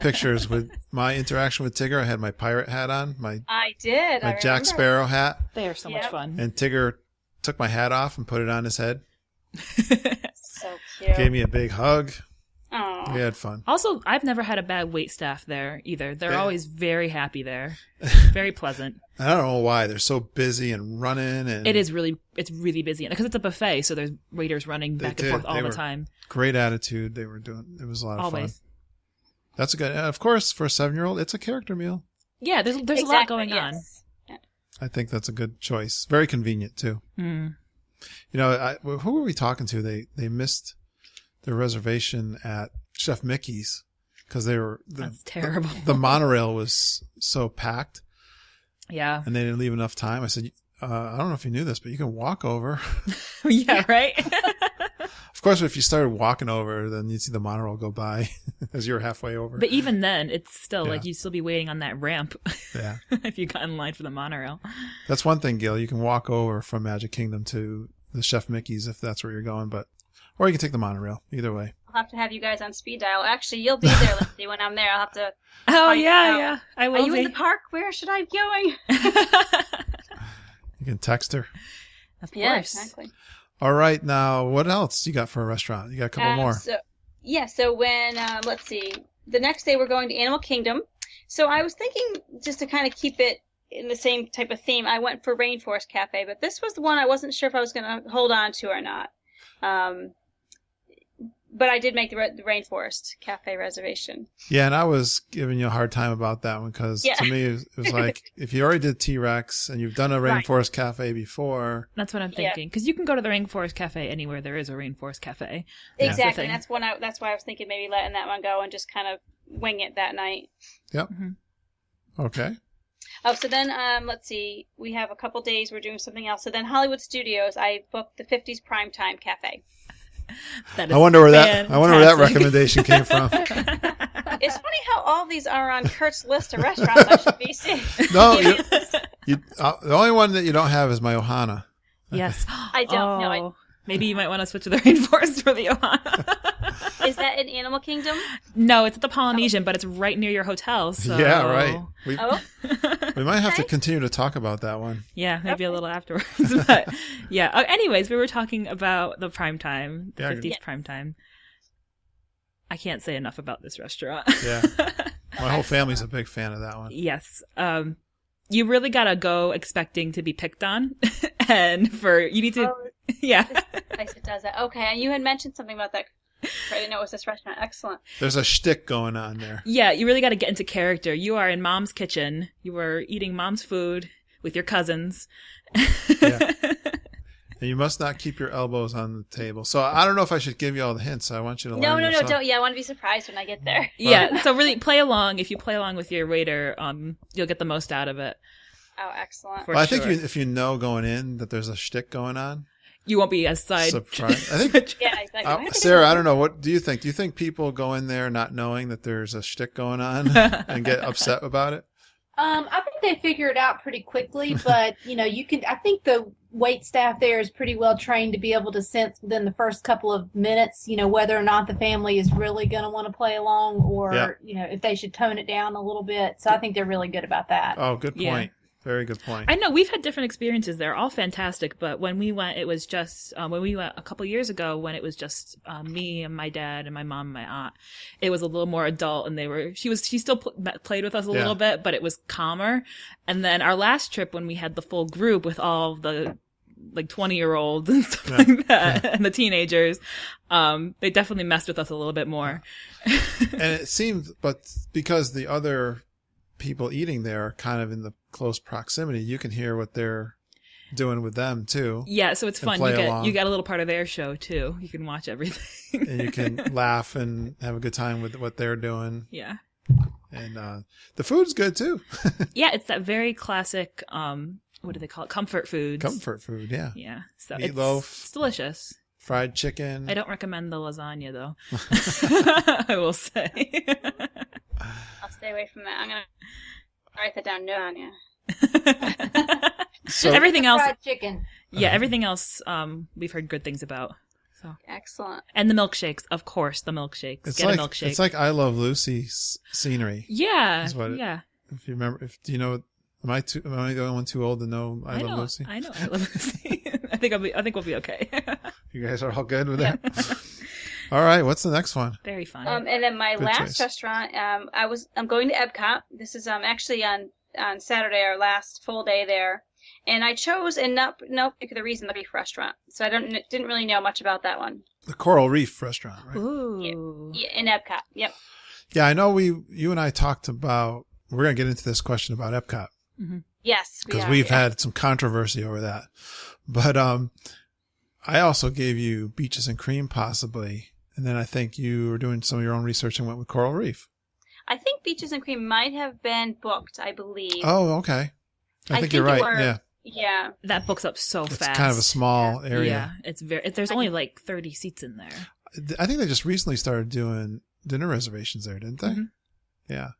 pictures with my interaction with Tigger. I had my pirate hat on, I did. my Jack Sparrow hat, They are so much fun. and Tigger took my hat off and put it on his head. So cute. Gave me a big hug. Aww. We had fun. Also, I've never had a bad wait staff there either. They're always very happy there. Very pleasant. I don't know why they're so busy and running. And It's really busy because it's a buffet, so there's waiters running back and forth all the time. Great attitude they were doing. It was a lot of Always. fun. That's a good. Of course, for a 7-year-old, it's a character meal. Yeah, there's a lot going on. Yeah. I think that's a good choice. Very convenient too. Mm. You know, who were we talking to? They missed their reservation at Chef Mickey's because That's terrible. The monorail was so packed. Yeah. And they didn't leave enough time. I said, I don't know if you knew this, but you can walk over. Yeah, right? Of course, if you started walking over, then you'd see the monorail go by as you were halfway over. But even then, it's still like you'd still be waiting on that ramp. Yeah. If you got in line for the monorail. That's one thing, Gail. You can walk over from Magic Kingdom to the Chef Mickey's if that's where you're going, or you can take the monorail. Either way. I'll have to have you guys on speed dial. Actually, you'll be there, Lindsay, when I'm there. I'll have to. Oh, yeah. I will Are you in the park? Where should I be going? You can text her. Of course. Yeah, exactly. All right. Now, what else you got for a restaurant? You got a couple more. So when, let's see, the next day we're going to Animal Kingdom. So I was thinking, just to kind of keep it in the same type of theme, I went for Rainforest Cafe, but this was the one I wasn't sure if I was going to hold on to or not. But I did make the Rainforest Cafe reservation. Yeah, and I was giving you a hard time about that one because to me it was like, if you already did T-Rex and you've done a Rainforest Cafe before. That's what I'm thinking. Because you can go to the Rainforest Cafe anywhere there is a Rainforest Cafe. Exactly. That's why I was thinking maybe letting that one go and just kind of wing it that night. Yep. Mm-hmm. Okay. Oh, so then, let's see. We have a couple days. We're doing something else. So then Hollywood Studios, I booked the 50s Primetime Cafe. I wonder where that recommendation came from. It's funny how all these are on Kurt's list of restaurants I should be seeing. No, the only one that you don't have is my Ohana. Yes. I don't know. Maybe you might want to switch to the Rainforest for the Ohana. Is that in Animal Kingdom? No, it's at the Polynesian, but it's right near your hotel. So. Yeah, right. We might have to continue to talk about that one. Yeah, maybe a little afterwards. But yeah. Anyways, we were talking about the Primetime, the 50s Primetime. I can't say enough about this restaurant. Yeah. My whole family's a big fan of that one. Yes. You really gotta go expecting to be picked on, and you need to. Yeah. This place that does that. Okay, and you had mentioned something about that. I didn't know it was this restaurant. Excellent. There's a shtick going on there. Yeah, you really got to get into character. You are in Mom's kitchen. You are eating Mom's food with your cousins. Yeah. And you must not keep your elbows on the table. So I don't know if I should give you all the hints. I want you to learn yourself. No, don't. Yeah, I want to be surprised when I get there. Yeah, so really play along. If you play along with your waiter, you'll get the most out of it. Oh, excellent. Well, I think if you know going in that there's a shtick going on, you won't be as surprised. I think. Yeah, exactly. Sarah, I don't know. What do you think? Do you think people go in there not knowing that there's a shtick going on and get upset about it? I think they figure it out pretty quickly, but I think the wait staff there is pretty well trained to be able to sense within the first couple of minutes, whether or not the family is really going to want to play along or, if they should tone it down a little bit. So I think they're really good about that. Oh, good point. Yeah. Very good point. I know we've had different experiences there, all fantastic. But when we went, it was just when we went a couple years ago, when it was just me and my dad and my mom and my aunt. It was a little more adult, and she still played with us a little bit, but it was calmer. And then our last trip, when we had the full group with all the 20-year-olds and stuff like that, and the teenagers, they definitely messed with us a little bit more. And it seemed, but because the other people eating there are kind of in the close proximity, you can hear what they're doing with them too. Yeah, so it's fun. You get a little part of their show too. You can watch everything. And you can laugh and have a good time with what they're doing. Yeah. And the food's good too. Yeah, it's that very classic, what do they call it? Comfort foods. Comfort food, yeah. Yeah. So meatloaf. It's delicious. Fried chicken. I don't recommend the lasagna though. I will say. I'll stay away from that. I'm going to write that down. No. So everything else. Fried chicken. Yeah, everything else we've heard good things about. So excellent. And the milkshakes, of course, the milkshakes. Get a milkshake. It's like I Love Lucy's scenery. Yeah. Yeah. If you remember, do you know, am I the only one too old to know I Love Lucy? I know I Love Lucy. I think we'll be okay. You guys are all good with that? All right, what's the next one? Very fun. And then my last restaurant, I'm going to Epcot. This is actually on Saturday, our last full day there, and I chose no particular reason the beef restaurant. So I didn't really know much about that one. The Coral Reef restaurant, right? Ooh. Yeah, in Epcot. Yep. Yeah, I know. You and I talked about. We're gonna get into this question about Epcot. Mm-hmm. Yes, because we've had some controversy over that. But I also gave you Beaches and Cream possibly. And then I think you were doing some of your own research and went with Coral Reef. I think Beaches and Cream might have been booked, I believe. Oh, okay. I think you're right. Yeah. That books up so fast. It's kind of a small area. Yeah, there's only like 30 seats in there. I think they just recently started doing dinner reservations there, didn't they? Mm-hmm. Yeah.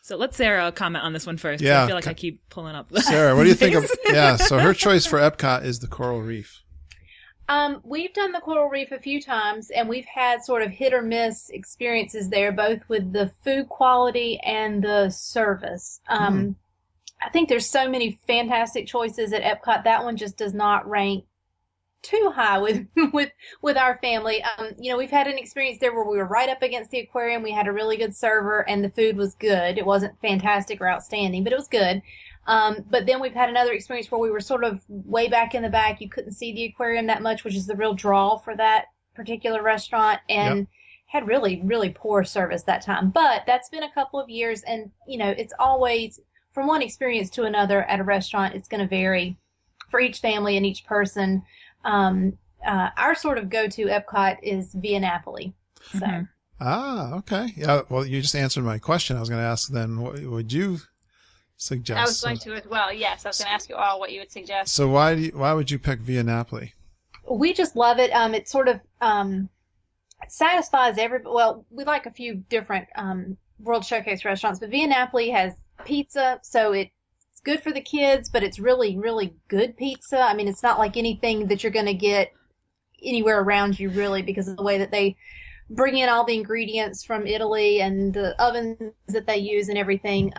So let Sarah comment on this one first. Yeah. I feel like I keep pulling up. Sarah, what do you think of? Yeah. So her choice for Epcot is the Coral Reef. We've done the Coral Reef a few times, and we've had sort of hit or miss experiences there, both with the food quality and the service. I think there's so many fantastic choices at Epcot. That one just does not rank too high with our family. We've had an experience there where we were right up against the aquarium. We had a really good server, and the food was good. It wasn't fantastic or outstanding, but it was good. But then we've had another experience where we were sort of way back in the back. You couldn't see the aquarium that much, which is the real draw for that particular restaurant, and had really, really poor service that time. But that's been a couple of years, and it's always from one experience to another at a restaurant. It's going to vary for each family and each person. Our sort of go-to Epcot is Via Napoli. So. Mm-hmm. Okay. Yeah. Well, you just answered my question. I was going to ask then, what would you suggest? I was going to as well. Yes, I was going to ask you all what you would suggest. So why would you pick Via Napoli? We just love it. It sort of satisfies well, we like a few different World Showcase restaurants, but Via Napoli has pizza, so it's good for the kids, but it's really, really good pizza. I mean, it's not like anything that you're going to get anywhere around you, really, because of the way that they bring in all the ingredients from Italy and the ovens that they use and everything.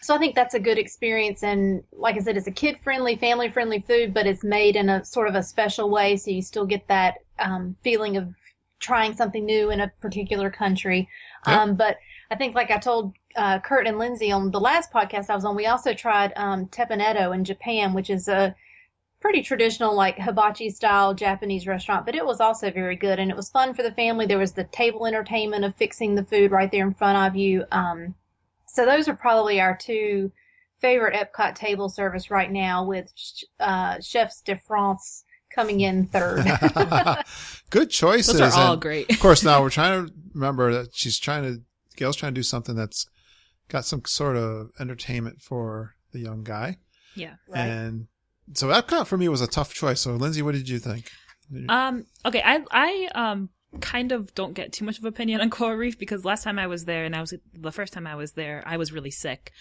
So I think that's a good experience. And like I said, it's a kid-friendly, family-friendly food, but it's made in a sort of a special way, so you still get that feeling of trying something new in a particular country. Yep. But I think, like I told Kurt and Lindsay on the last podcast I was on, we also tried teppanyaki in Japan, which is a pretty traditional, like hibachi-style Japanese restaurant, but it was also very good, and it was fun for the family. There was the table entertainment of fixing the food right there in front of you. So those are probably our two favorite Epcot table service right now, with Chefs de France coming in third. Good choices. Those are all great. Of course, now we're trying to remember that Gail's trying to do something that's got some sort of entertainment for the young guy. Yeah. Right. And so Epcot for me was a tough choice. So Lindsay, what did you think? Okay. I kind of don't get too much of opinion on Coral Reef, because last time I was there, and the first time I was there, I was really sick.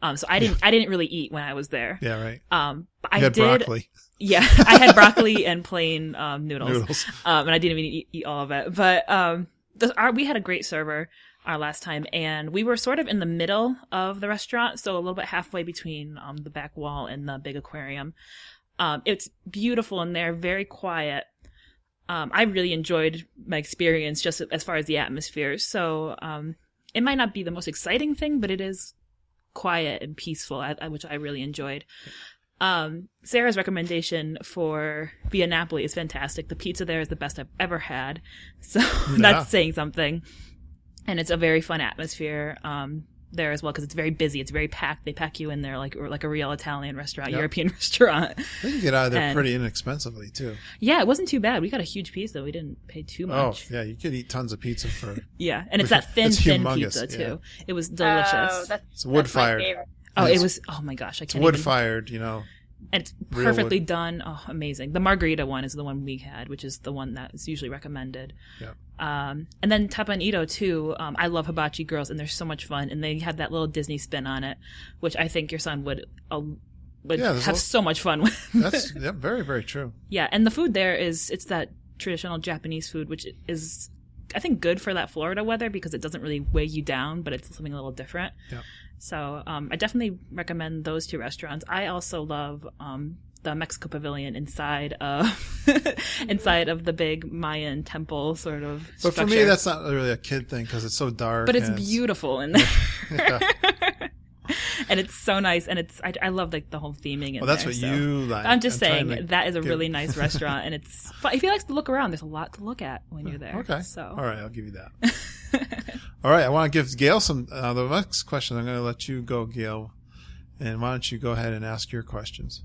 So I didn't really eat when I was there. Yeah, right. But You had broccoli. Yeah, I had broccoli and plain noodles. And I didn't even eat all of it. But we had a great server our last time, and we were sort of in the middle of the restaurant, so a little bit halfway between the back wall and the big aquarium. It's beautiful in there, very quiet. I really enjoyed my experience just as far as the atmosphere. So it might not be the most exciting thing, but it is quiet and peaceful, which I really enjoyed. Sarah's recommendation for Via Napoli is fantastic. The pizza there is the best I've ever had. So that's saying something. And it's a very fun atmosphere there as well, because it's very busy. It's very packed. They pack you in there like a real Italian restaurant, European restaurant. They can get out of there pretty inexpensively, too. Yeah, it wasn't too bad. We got a huge pizza. We didn't pay too much. Oh, yeah. You could eat tons of pizza for... Yeah, and it's that thin pizza, too. Yeah. It was delicious. It's wood-fired. It was... Oh, my gosh. I can't wood-fired, And it's perfectly done. Oh, amazing. The margarita one is the one we had, which is the one that is usually recommended. Yeah. And then Tapanito, too. I love hibachi girls, and they're so much fun. And they have that little Disney spin on it, which I think your son would have so much fun with. That's very, very true. Yeah, and the food there it's that traditional Japanese food, which is, I think, good for that Florida weather, because it doesn't really weigh you down, but it's something a little different. Yeah. So I definitely recommend those two restaurants. I also love the Mexico Pavilion inside of the big Mayan temple sort of But structure. for me, that's not really a kid thing, because it's so dark. But it's beautiful in there. Yeah. And it's so nice, and I love like the whole theming. Well, that's what you like. I'm just saying that is a really nice restaurant, and it's fun. If you like to look around, there's a lot to look at when you're there. Okay. So all right, I'll give you that. All right, I want to give Gail some. The next question, I'm going to let you go, Gail, and why don't you go ahead and ask your questions?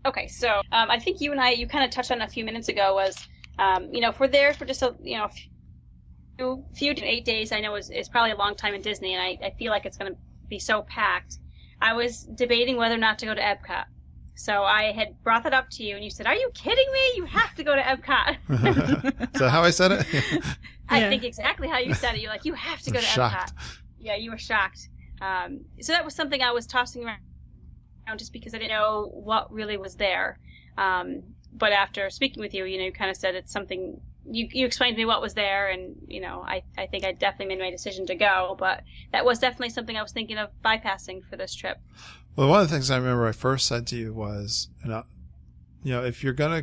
Okay, so I think you kind of touched on a few minutes ago was, if we're there for just a few 8 days, I know is probably a long time in Disney, and I feel like it's going to be so packed. I was debating whether or not to go to Epcot. So I had brought that up to you, and you said, "Are you kidding me? You have to go to Epcot." Is that how I said it? I think exactly how you said it. You're like, "You have to go to Epcot." Yeah, you were shocked. So that was something I was tossing around just because I didn't know what really was there. But after speaking with you, you kind of said it's something you explained to me what was there, and I think I definitely made my decision to go. But that was definitely something I was thinking of bypassing for this trip. Well, one of the things I remember I first said to you was, if you're gonna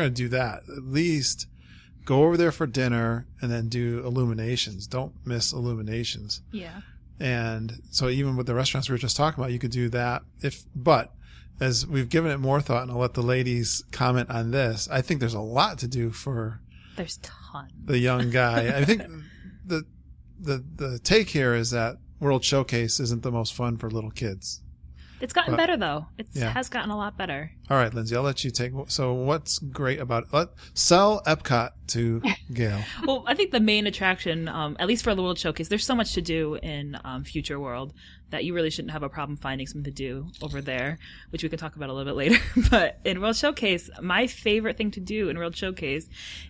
do that, at least go over there for dinner and then do Illuminations. Don't miss Illuminations. Yeah. And so even with the restaurants we were just talking about, you could do that. But as we've given it more thought, and I'll let the ladies comment on this, I think there's a lot to do for there's tons. The young guy. I think the take here is that World Showcase isn't the most fun for little kids. It's gotten better, though. It has gotten a lot better. All right, Lindsay, I'll let you take. So what's great about it? Sell Epcot to Gail. Well, I think the main attraction, at least for the World Showcase, there's so much to do in Future World that you really shouldn't have a problem finding something to do over there, which we can talk about a little bit later. But in World Showcase, my favorite thing to do in World Showcase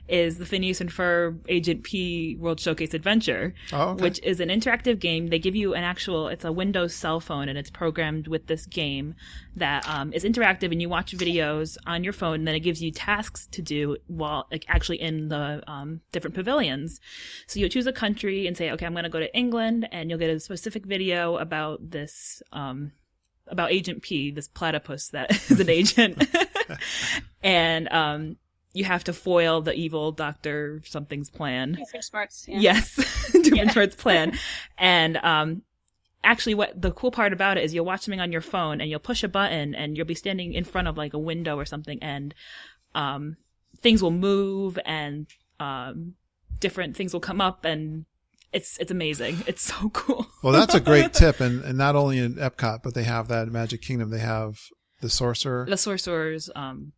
is the Phineas and Ferb Agent P World Showcase Adventure, which is an interactive game. They give you it's a Windows cell phone, and it's programmed with this game that is interactive, and you watch videos on your phone, and then it gives you tasks to do while actually in the different pavilions. So you choose a country and say, okay, I'm going to go to England, and you'll get a specific video about this about Agent P, this platypus that is an agent. And you have to foil the evil Dr. Something's plan. Doofenshmirtz, yeah. Yes, Doofenshmirtz plan. And actually, what the cool part about it is you'll watch something on your phone, and you'll push a button, and you'll be standing in front of like a window or something, and things will move, and different things will come up, and it's amazing. It's so cool. Well, that's a great tip, and not only in Epcot, but they have that in Magic Kingdom. They have the Sorcerer's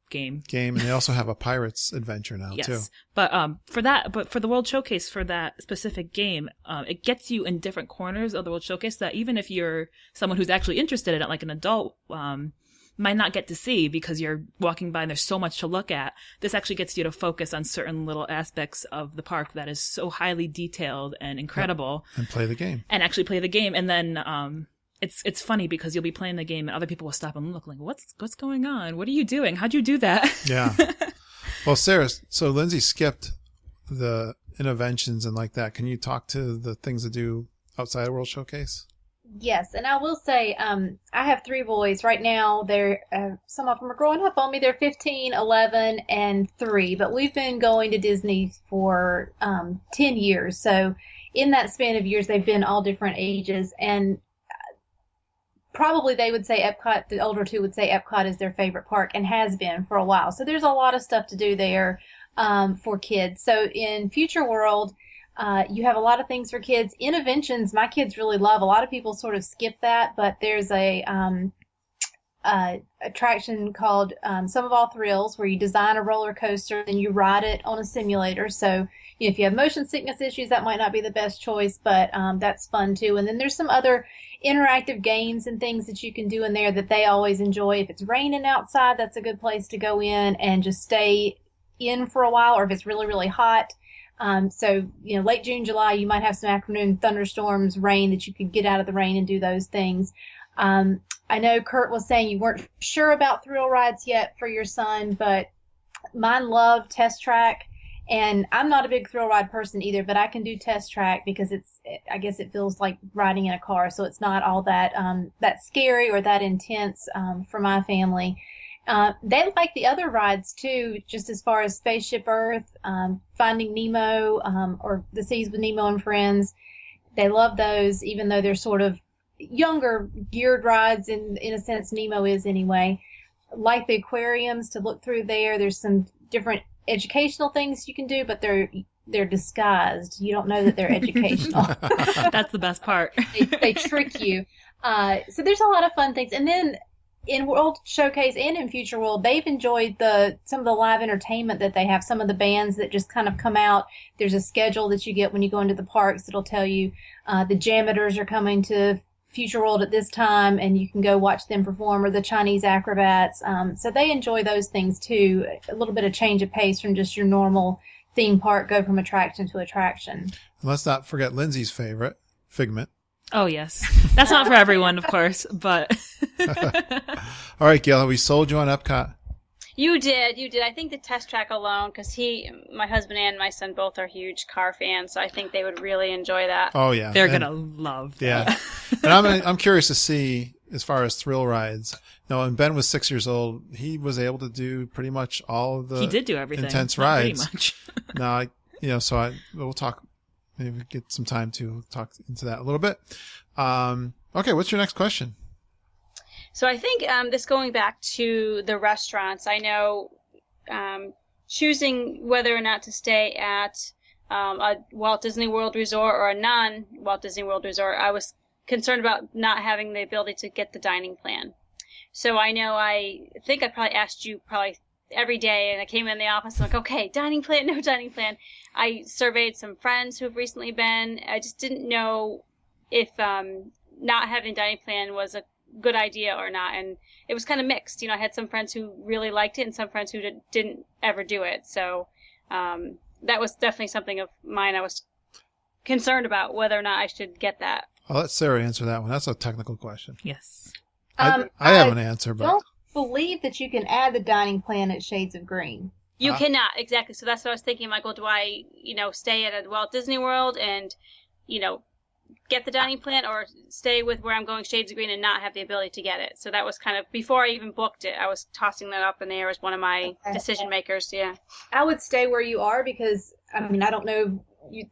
game, and they also have a Pirate's Adventure now too. But for the World Showcase, for that specific game, it gets you in different corners of the World Showcase that even if you're someone who's actually interested in it, like an adult, might not get to see because you're walking by and there's so much to look at. This actually gets you to focus on certain little aspects of the park that is so highly detailed and incredible. Yep. And play the game. And actually play the game. And then it's funny because you'll be playing the game and other people will stop and look like, what's going on? What are you doing? How'd you do that? Yeah. Well, Sarah, so Lindsay skipped the interventions and like that. Can you talk to the things to do outside of World Showcase? Yes, and I will say, I have 3 boys right now. They're some of them are growing up on me. They're 15, 11, and 3. But we've been going to Disney for 10 years. So in that span of years, they've been all different ages. And probably they would say Epcot, the older 2 would say Epcot is their favorite park and has been for a while. So there's a lot of stuff to do there for kids. So in Future World, you have a lot of things for kids. Interventions, my kids really love. A lot of people sort of skip that, but there's a attraction called Some of All Thrills, where you design a roller coaster and you ride it on a simulator. So if you have motion sickness issues, that might not be the best choice, but that's fun too. And then there's some other interactive games and things that you can do in there that they always enjoy. If it's raining outside, that's a good place to go in and just stay in for a while, or if it's really, really hot. So, late June, July, you might have some afternoon thunderstorms, rain, that you could get out of the rain and do those things. I know Kurt was saying you weren't sure about thrill rides yet for your son, but mine love Test Track. And I'm not a big thrill ride person either, but I can do Test Track because I guess it feels like riding in a car. So it's not all that scary or that intense, for my family. They like the other rides too, just as far as Spaceship Earth, Finding Nemo, or The Seas with Nemo and Friends. They love those, even though they're sort of younger geared rides in a sense. Nemo is anyway. Like the aquariums to look through there. There's some different educational things you can do, but they're disguised. You don't know that they're educational. That's the best part. They trick you. So there's a lot of fun things. And then in World Showcase and in Future World, they've enjoyed some of the live entertainment that they have. Some of the bands that just kind of come out. There's a schedule that you get when you go into the parks that'll tell you the Janitors are coming to Future World at this time, and you can go watch them perform, or the Chinese acrobats. So they enjoy those things too. A little bit of change of pace from just your normal theme park, go from attraction to attraction. And let's not forget Lindsay's favorite, Figment. Oh, yes. That's not for everyone, of course, but... All right, Gail, have we sold you on Epcot? You did. I think the test track alone, because my husband and my son both are huge car fans, so I think they would really enjoy that. Oh yeah, they're gonna love that. Yeah, and I'm curious to see as far as thrill rides. You know, when Ben was 6 years old, he was able to do pretty much all of the. He did do everything. Intense Not rides. pretty much. Now, we'll talk. Maybe get some time to talk into that a little bit. Okay, what's your next question? So I think this going back to the restaurants, I know choosing whether or not to stay at a Walt Disney World resort or a non-Walt Disney World resort, I was concerned about not having the ability to get the dining plan. So I think I probably asked you every day, and I came in the office, I'm like, okay, dining plan, no dining plan. I surveyed some friends who have recently been. I just didn't know if not having a dining plan was a good idea or not, and it was kind of mixed. I had some friends who really liked it and some friends who didn't ever do it. So that was definitely something of mine. I was concerned about whether or not I should get that. I'll let Sarah answer that one. That's a technical question. Yes. I have an answer, but don't believe that you can add the dining plan at Shades of Green. You cannot, exactly. So that's what I was thinking, Michael. Do I, stay at a Walt Disney World and, get the dining plan, or stay with where I'm going, Shades of Green, and not have the ability to get it? So that was kind of, before I even booked it, I was tossing that up in the air as one of my decision makers. Yeah. I would stay where you are because, I don't know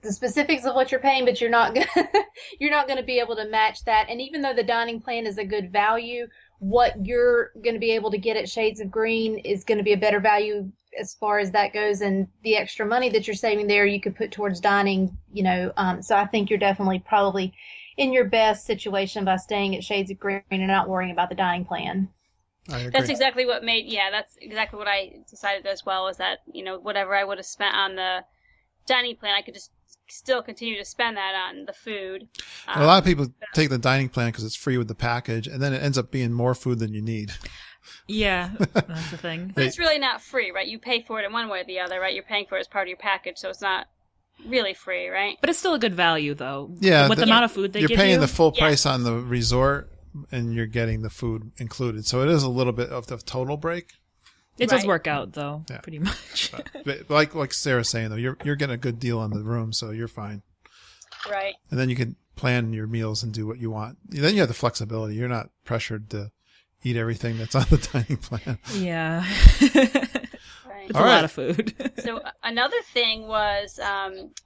the specifics of what you're paying, but you're not going to be able to match that. And even though the dining plan is a good value, what you're going to be able to get at Shades of Green is going to be a better value as far as that goes, and the extra money that you're saving there you could put towards dining, so I think you're definitely probably in your best situation by staying at Shades of Green and not worrying about the dining plan. I agree. That's exactly what I decided as well, is that, whatever I would have spent on the dining plan, I could just still continue to spend that on the food. A lot of people take the dining plan because it's free with the package, and then it ends up being more food than you need. Yeah, that's the thing. But it's really not free, right? You pay for it in one way or the other, right? You're paying for it as part of your package, so it's not really free, right? But it's still a good value, though. Yeah. With the amount of food they give you. You're paying the full price on the resort, and you're getting the food included. So it is a little bit of the total break. It does work out, though, pretty much. But like Sarah's saying, though, you're getting a good deal on the room, so you're fine. Right. And then you can plan your meals and do what you want. Then you have the flexibility. You're not pressured to eat everything that's on the dining plan. Yeah. Right. It's a lot of food. So another thing was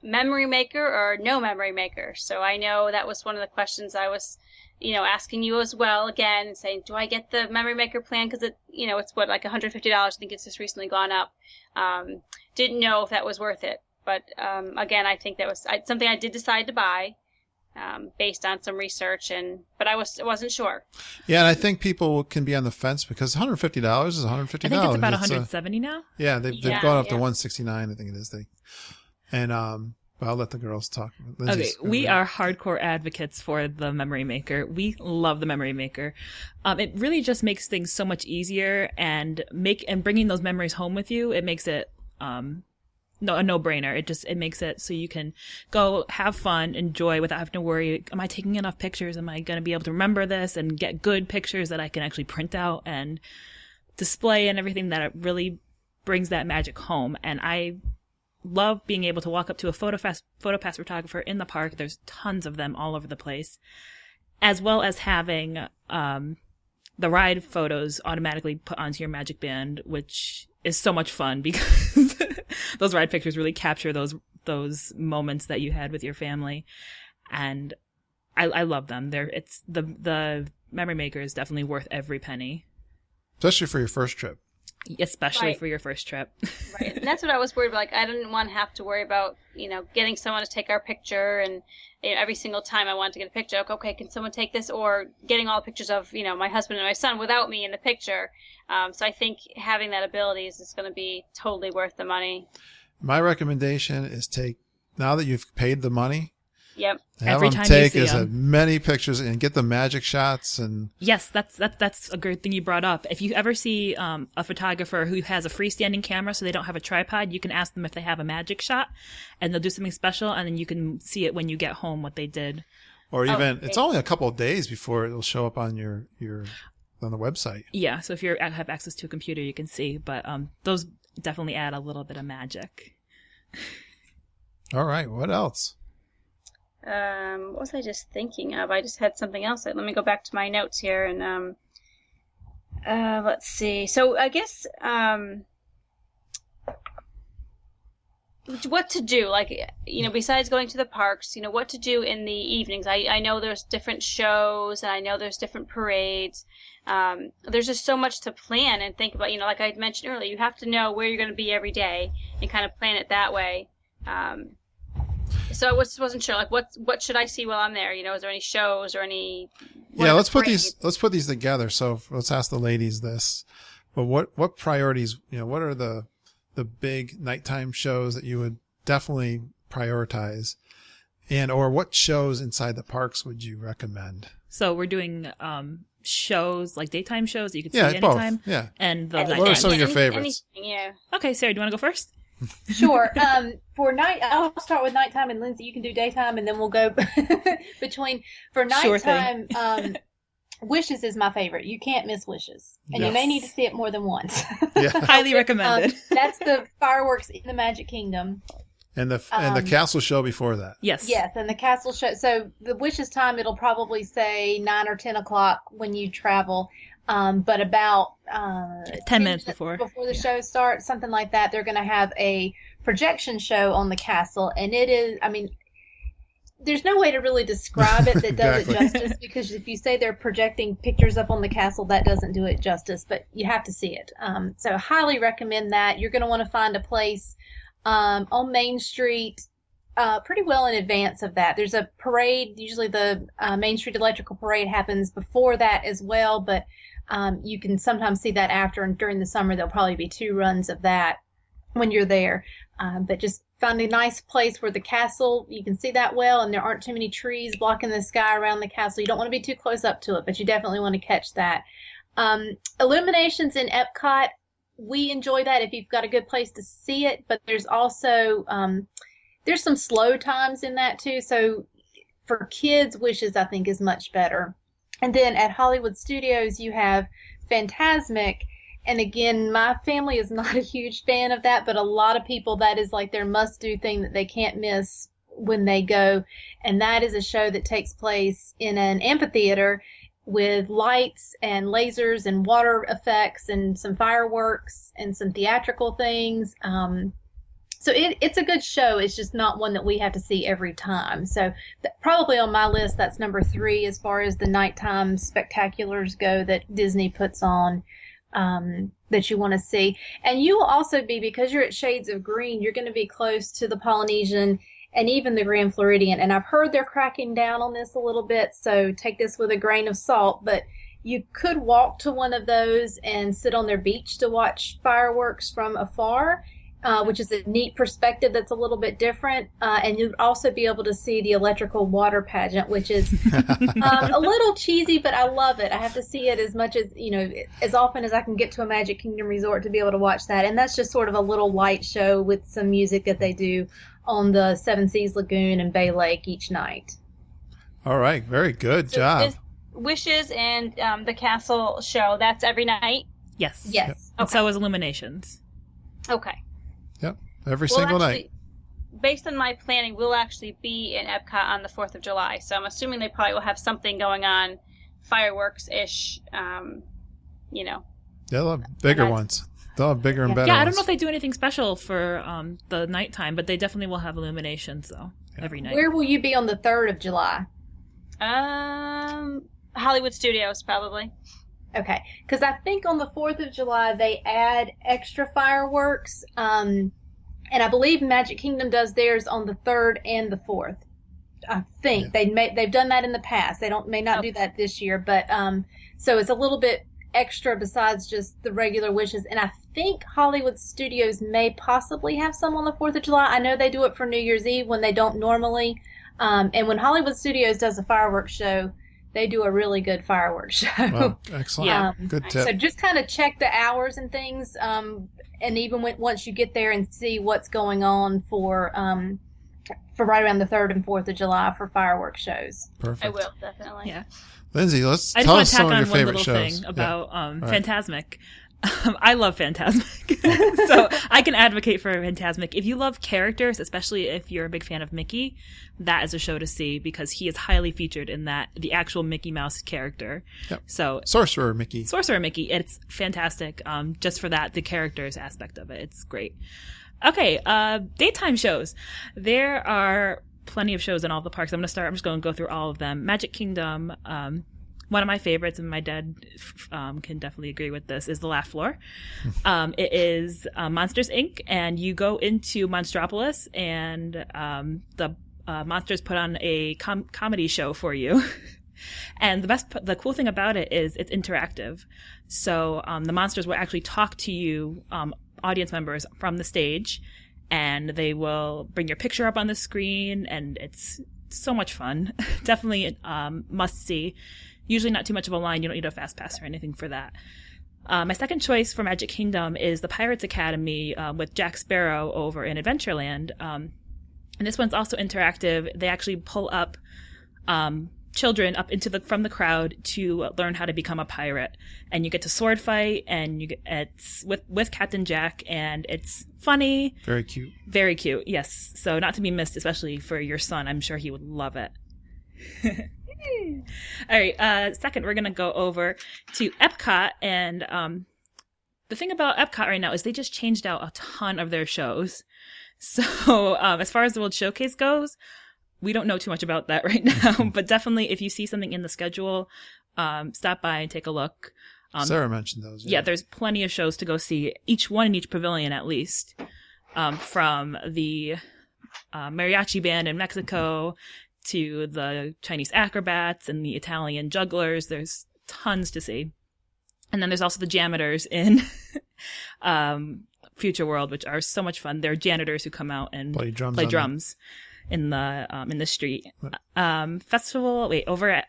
memory maker or no memory maker. So I know that was one of the questions I was, asking you as well, again, saying, do I get the memory maker plan? Because it's what, like $150. I think it's just recently gone up. Didn't know if that was worth it. But again, I think that was something I did decide to buy. Based on some research, but I wasn't sure. Yeah, and I think people can be on the fence because $150 is $150. I think it's about $170 now. Yeah, they've gone up to $169. I think it is. And I'll let the girls talk. Lindsay's we are hardcore advocates for the memory maker. We love the memory maker. It really just makes things so much easier, and bringing those memories home with you. It makes it a no-brainer. It makes it so you can go have fun, enjoy without having to worry, am I taking enough pictures? Am I going to be able to remember this and get good pictures that I can actually print out and display and everything, that it really brings that magic home. And I love being able to walk up to a PhotoPass photographer in the park. There's tons of them all over the place, as well as having the ride photos automatically put onto your Magic Band, which is so much fun because those ride pictures really capture those moments that you had with your family. And I love them. It's the memory maker is definitely worth every penny. Especially for your first trip. Especially for your first trip. Right. And that's what I was worried about. Like, I didn't want to have to worry about, getting someone to take our picture, and every single time I wanted to get a picture, okay, can someone take this? Or getting all the pictures of, my husband and my son without me in the picture. So I think having that ability is just going to be totally worth the money. My recommendation is now that you've paid the money, yep. Have Every them time take you see as many pictures and get the magic shots. And yes, that's a great thing you brought up. If you ever see a photographer who has a freestanding camera, so they don't have a tripod, you can ask them if they have a magic shot, and they'll do something special, and then you can see it when you get home what they did. Or even it's only a couple of days before it'll show up on your on the website. Yeah, so if you have access to a computer, you can see. But those definitely add a little bit of magic. All right, what else? What was I just thinking of? I just had something else. Let me go back to my notes here and let's see. So I guess what to do, like, besides going to the parks, what to do in the evenings. I know there's different shows and I know there's different parades. There's just so much to plan and think about. Like I mentioned earlier, you have to know where you're going to be every day and kind of plan it that way. So I wasn't sure, like, what should I see while I'm there? Is there any shows or any? Yeah, let's put these together. So let's ask the ladies this. But what priorities? What are the big nighttime shows that you would definitely prioritize, or what shows inside the parks would you recommend? So we're doing shows, like daytime shows that you could see both. anytime. Yeah. And what are some of your favorites? Yeah. Okay, Sarah, do you want to go first? Sure. For night, I'll start with nighttime, and Lindsay, you can do daytime, and then we'll go between. For nighttime, Wishes is my favorite. You can't miss Wishes, and you may need to see it more than once. Yeah. Highly recommended. That's the fireworks in the Magic Kingdom. And the castle show before that. Yes. Yes, and the castle show. So the Wishes time, it'll probably say 9 or 10 o'clock when you travel. But about 10 minutes before the show starts, something like that, they're going to have a projection show on the castle. And it is, there's no way to really describe it that does it justice, because if you say they're projecting pictures up on the castle, that doesn't do it justice, but you have to see it. So highly recommend that. You're going to want to find a place on Main Street pretty well in advance of that. There's a parade. Usually the Main Street Electrical Parade happens before that as well, but you can sometimes see that after, and during the summer there'll probably be 2 runs of that when you're there. But just find a nice place where the castle, you can see that well, and there aren't too many trees blocking the sky around the castle. You don't want to be too close up to it, but you definitely want to catch that. Illuminations in Epcot, we enjoy that if you've got a good place to see it, but there's also there's some slow times in that too. So for kids, Wishes, I think, is much better. And then at Hollywood Studios, you have Fantasmic. And again, my family is not a huge fan of that, but a lot of people, that is like their must-do thing that they can't miss when they go. And that is a show that takes place in an amphitheater with lights and lasers and water effects and some fireworks and some theatrical things. So it's a good show. It's just not one that we have to see every time. So probably on my list, that's number 3 as far as the nighttime spectaculars go that Disney puts on that you want to see. And you will also be, because you're at Shades of Green, you're going to be close to the Polynesian and even the Grand Floridian. And I've heard they're cracking down on this a little bit, so take this with a grain of salt. But you could walk to one of those and sit on their beach to watch fireworks from afar. Which is a neat perspective that's a little bit different. And you'd also be able to see the electrical water pageant, which is a little cheesy, but I love it. I have to see it as much as, as often as I can get to a Magic Kingdom resort to be able to watch that. And that's just sort of a little light show with some music that they do on the Seven Seas Lagoon and Bay Lake each night. All right. Very good job. Wishes and the castle show, that's every night? Yes. Yes. Okay. And so is Illuminations. Okay. Yep, every single night. Based on my planning, we'll actually be in Epcot on the 4th of July. So I'm assuming they probably will have something going on, fireworks-ish, They'll have bigger ones. They'll have bigger and better ones. I don't know if they do anything special for the nighttime, but they definitely will have Illuminations, though, every night. Where will you be on the 3rd of July? Hollywood Studios, probably. Okay, because I think on the 4th of July they add extra fireworks, and I believe Magic Kingdom does theirs on the 3rd and the 4th. I think they've done that in the past. They may not do that this year, but so it's a little bit extra besides just the regular Wishes. And I think Hollywood Studios may possibly have some on the 4th of July. I know they do it for New Year's Eve when they don't normally. And when Hollywood Studios does a fireworks show, they do a really good fireworks show. Wow, excellent. Good tip. So just kind of check the hours and things, and even once you get there and see what's going on for for right around the 3rd and 4th of July for fireworks shows. Perfect. I will, definitely. Yeah. Lindsay, I tell just want us to some tack of your on one favorite little shows. thing about Right. Fantasmic. I love Fantasmic. So I can advocate for Fantasmic. If you love characters, especially if you're a big fan of Mickey, that is a show to see because he is highly featured in that, the actual Mickey Mouse character. Yep. So Sorcerer Mickey. It's fantastic. Just for that, the characters aspect of it. It's great. Okay, daytime shows. There are plenty of shows in all the parks. I'm just going to go through all of them. Magic Kingdom, one of my favorites, and my dad can definitely agree with this, is The Laugh Floor. It is Monsters, Inc., and you go into Monstropolis, and the monsters put on a comedy show for you. And the cool thing about it is it's interactive. So the monsters will actually talk to you, audience members, from the stage, and they will bring your picture up on the screen, and it's so much fun. Definitely must see. Usually not too much of a line. You don't need a fast pass or anything for that. My second choice for Magic Kingdom is the Pirates Academy with Jack Sparrow over in Adventureland. And this one's also interactive. They actually pull up children up from the crowd to learn how to become a pirate. And you get to sword fight, and it's with Captain Jack, and it's funny. Very cute. Very cute, yes. So not to be missed, especially for your son. I'm sure he would love it. All right, second, we're going to go over to Epcot, and the thing about Epcot right now is they just changed out a ton of their shows. So as far as the World Showcase goes, we don't know too much about that right now, but definitely if you see something in the schedule, stop by and take a look. Sarah mentioned those. Yeah, there's plenty of shows to go see, each one in each pavilion at least, from the mariachi band in Mexico to the Chinese acrobats and the Italian jugglers. There's tons to see. And then there's also the janitors in Future World, which are so much fun. They're janitors who come out and play drums in the street. Over at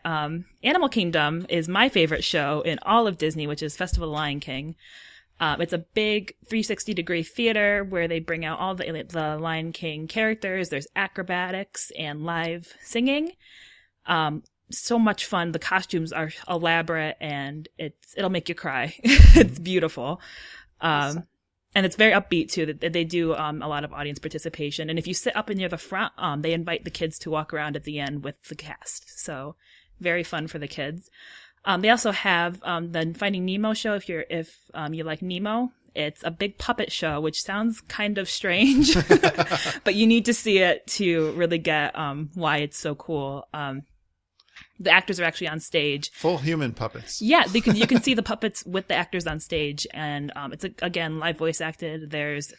Animal Kingdom is my favorite show in all of Disney, which is Festival of the Lion King. It's a big 360-degree theater where they bring out all the Lion King characters. There's acrobatics and live singing. So much fun. The costumes are elaborate, and it'll make you cry. It's beautiful. And it's very upbeat too. They do a lot of audience participation. And if you sit up near the front, they invite the kids to walk around at the end with the cast. So very fun for the kids. They also have the Finding Nemo show. If you like Nemo, it's a big puppet show, which sounds kind of strange, but you need to see it to really get why it's so cool. The actors are actually on stage. Full human puppets. Yeah, you can see the puppets with the actors on stage, and it's again live voice acted. There's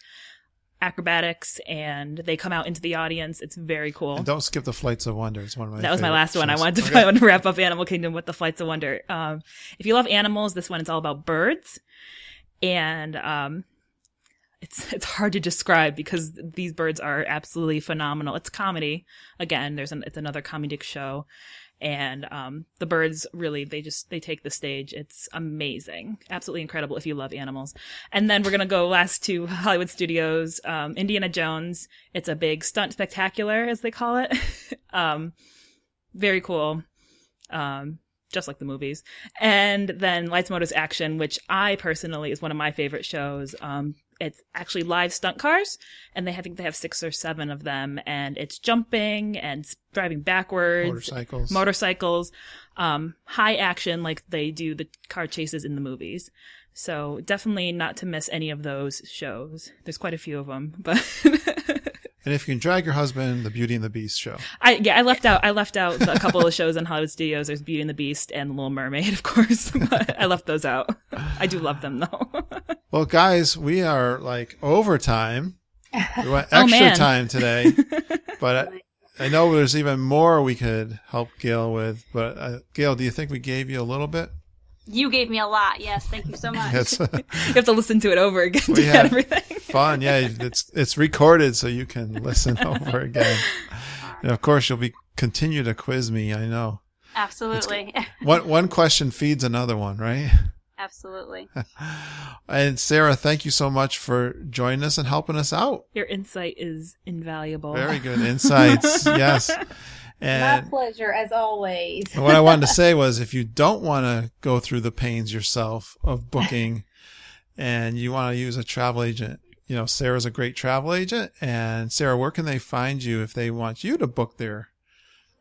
acrobatics, and they come out into the audience. It's very cool. And don't skip the Flights of Wonder. It's one of my That was my last one. shows. I wanted to wrap up Animal Kingdom with the Flights of Wonder. If you love animals, this one is all about birds, and it's hard to describe because these birds are absolutely phenomenal. It's comedy. Again, it's another comedic show. And the birds really, they take the stage. It's amazing. Absolutely incredible if you love animals. And then we're going to go last to Hollywood Studios, Indiana Jones. It's a big stunt spectacular, as they call it. Very cool. Just like the movies. And then Lights, Motors, Action, which I personally is one of my favorite shows. It's actually live stunt cars, and I think they have 6 or 7 of them, and it's jumping and driving backwards. Motorcycles. High action like they do the car chases in the movies. So definitely not to miss any of those shows. There's quite a few of them, but And if you can drag your husband, the Beauty and the Beast show. I left out a couple of shows on Hollywood Studios. There's Beauty and the Beast and Little Mermaid, of course. But I left those out. I do love them though. Well, guys, we are like overtime. We went extra time today, but I know there's even more we could help Gail with. But Gail, do you think we gave you a little bit? You gave me a lot. Yes, thank you so much. Yes. You have to listen to it over again to get everything. Fun. Yeah, it's recorded so you can listen over again. And of course, you'll continue to quiz me. I know. Absolutely. One question feeds another one, right? Absolutely. And Sarah, thank you so much for joining us and helping us out. Your insight is invaluable. Very good insights. Yes. And My pleasure, as always. what I wanted to say was, if you don't want to go through the pains yourself of booking and you want to use a travel agent, Sarah's a great travel agent. And Sarah, where can they find you if they want you to book their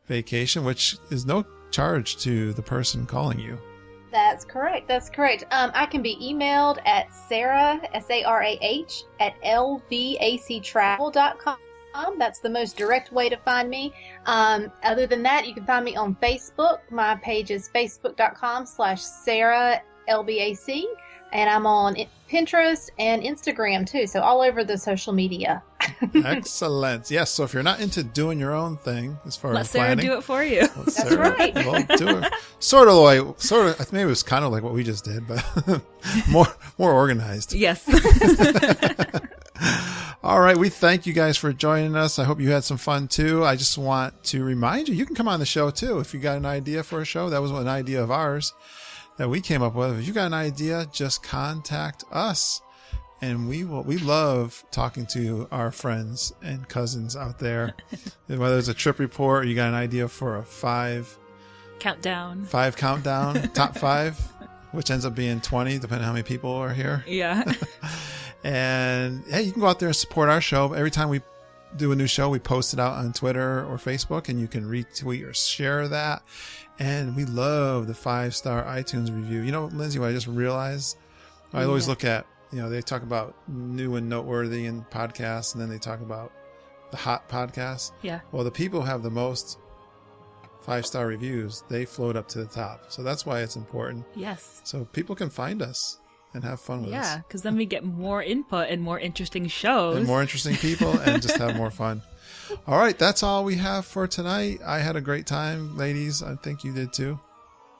vacation, which is no charge to the person calling you? That's correct. I can be emailed at Sarah, SARAH, at lvactravel.com. That's the most direct way to find me. Other than that, you can find me on Facebook. My page is facebook.com/SarahLBAC. And I'm on Pinterest and Instagram too. So all over the social media. Excellent. Yes. So if you're not into doing your own thing as far Let as Sarah planning, do it for you. That's Sarah right. Will do it. Sort of. Maybe it was kind of like what we just did, but more organized. Yes. All right. We thank you guys for joining us. I hope you had some fun too. I just want to remind you, you can come on the show too. If you got an idea for a show, that was an idea of ours that we came up with. If you got an idea, just contact us. And we love talking to our friends and cousins out there. Whether it's a trip report or you got an idea for a five countdown, top 5, which ends up being 20, depending on how many people are here. Yeah. And hey, you can go out there and support our show. Every time we do a new show, we post it out on Twitter or Facebook, and you can retweet or share that. And we love the 5-star iTunes review. Lindsay, what I just realized, I always look at, they talk about new and noteworthy in podcasts, and then they talk about the hot podcasts. Yeah. Well, the people who have the most 5-star reviews, they float up to the top. So that's why it's important. Yes. So people can find us and have fun with us. Yeah, because then we get more input and more interesting shows. And more interesting people and just have more fun. All right, that's all we have for tonight. I had a great time, ladies. I think you did too.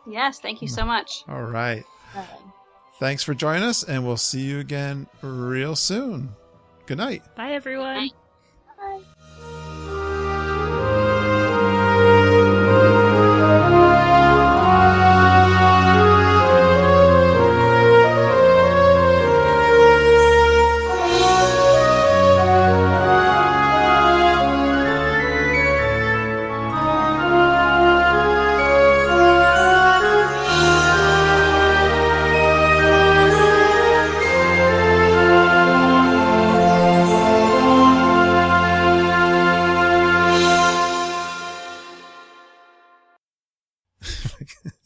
Yes, thank you so much. All right. Thanks for joining us, and we'll see you again real soon. Good night. Bye, everyone. Bye.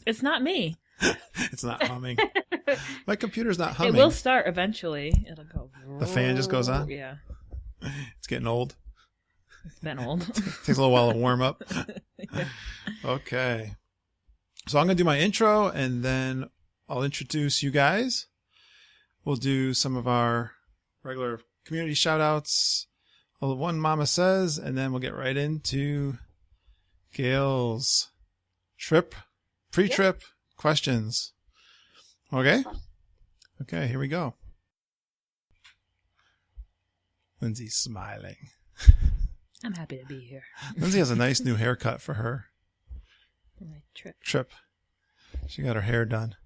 It's not me. It's not humming. My computer's not humming. It will start eventually. It'll go. The fan just goes on? Yeah. It's getting old. It's been old. Takes a little while to warm up. Yeah. Okay. So I'm going to do my intro, and then I'll introduce you guys. We'll do some of our regular community shout-outs. One Mama Says, and then we'll get right into Gail's pre-trip questions. Okay? Okay, here we go. Lindsay's smiling. I'm happy to be here. Lindsay has a nice new haircut for her For my trip. trip. She got her hair done.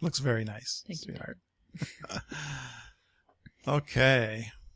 Looks very nice, Thank you. sweetheart. Okay.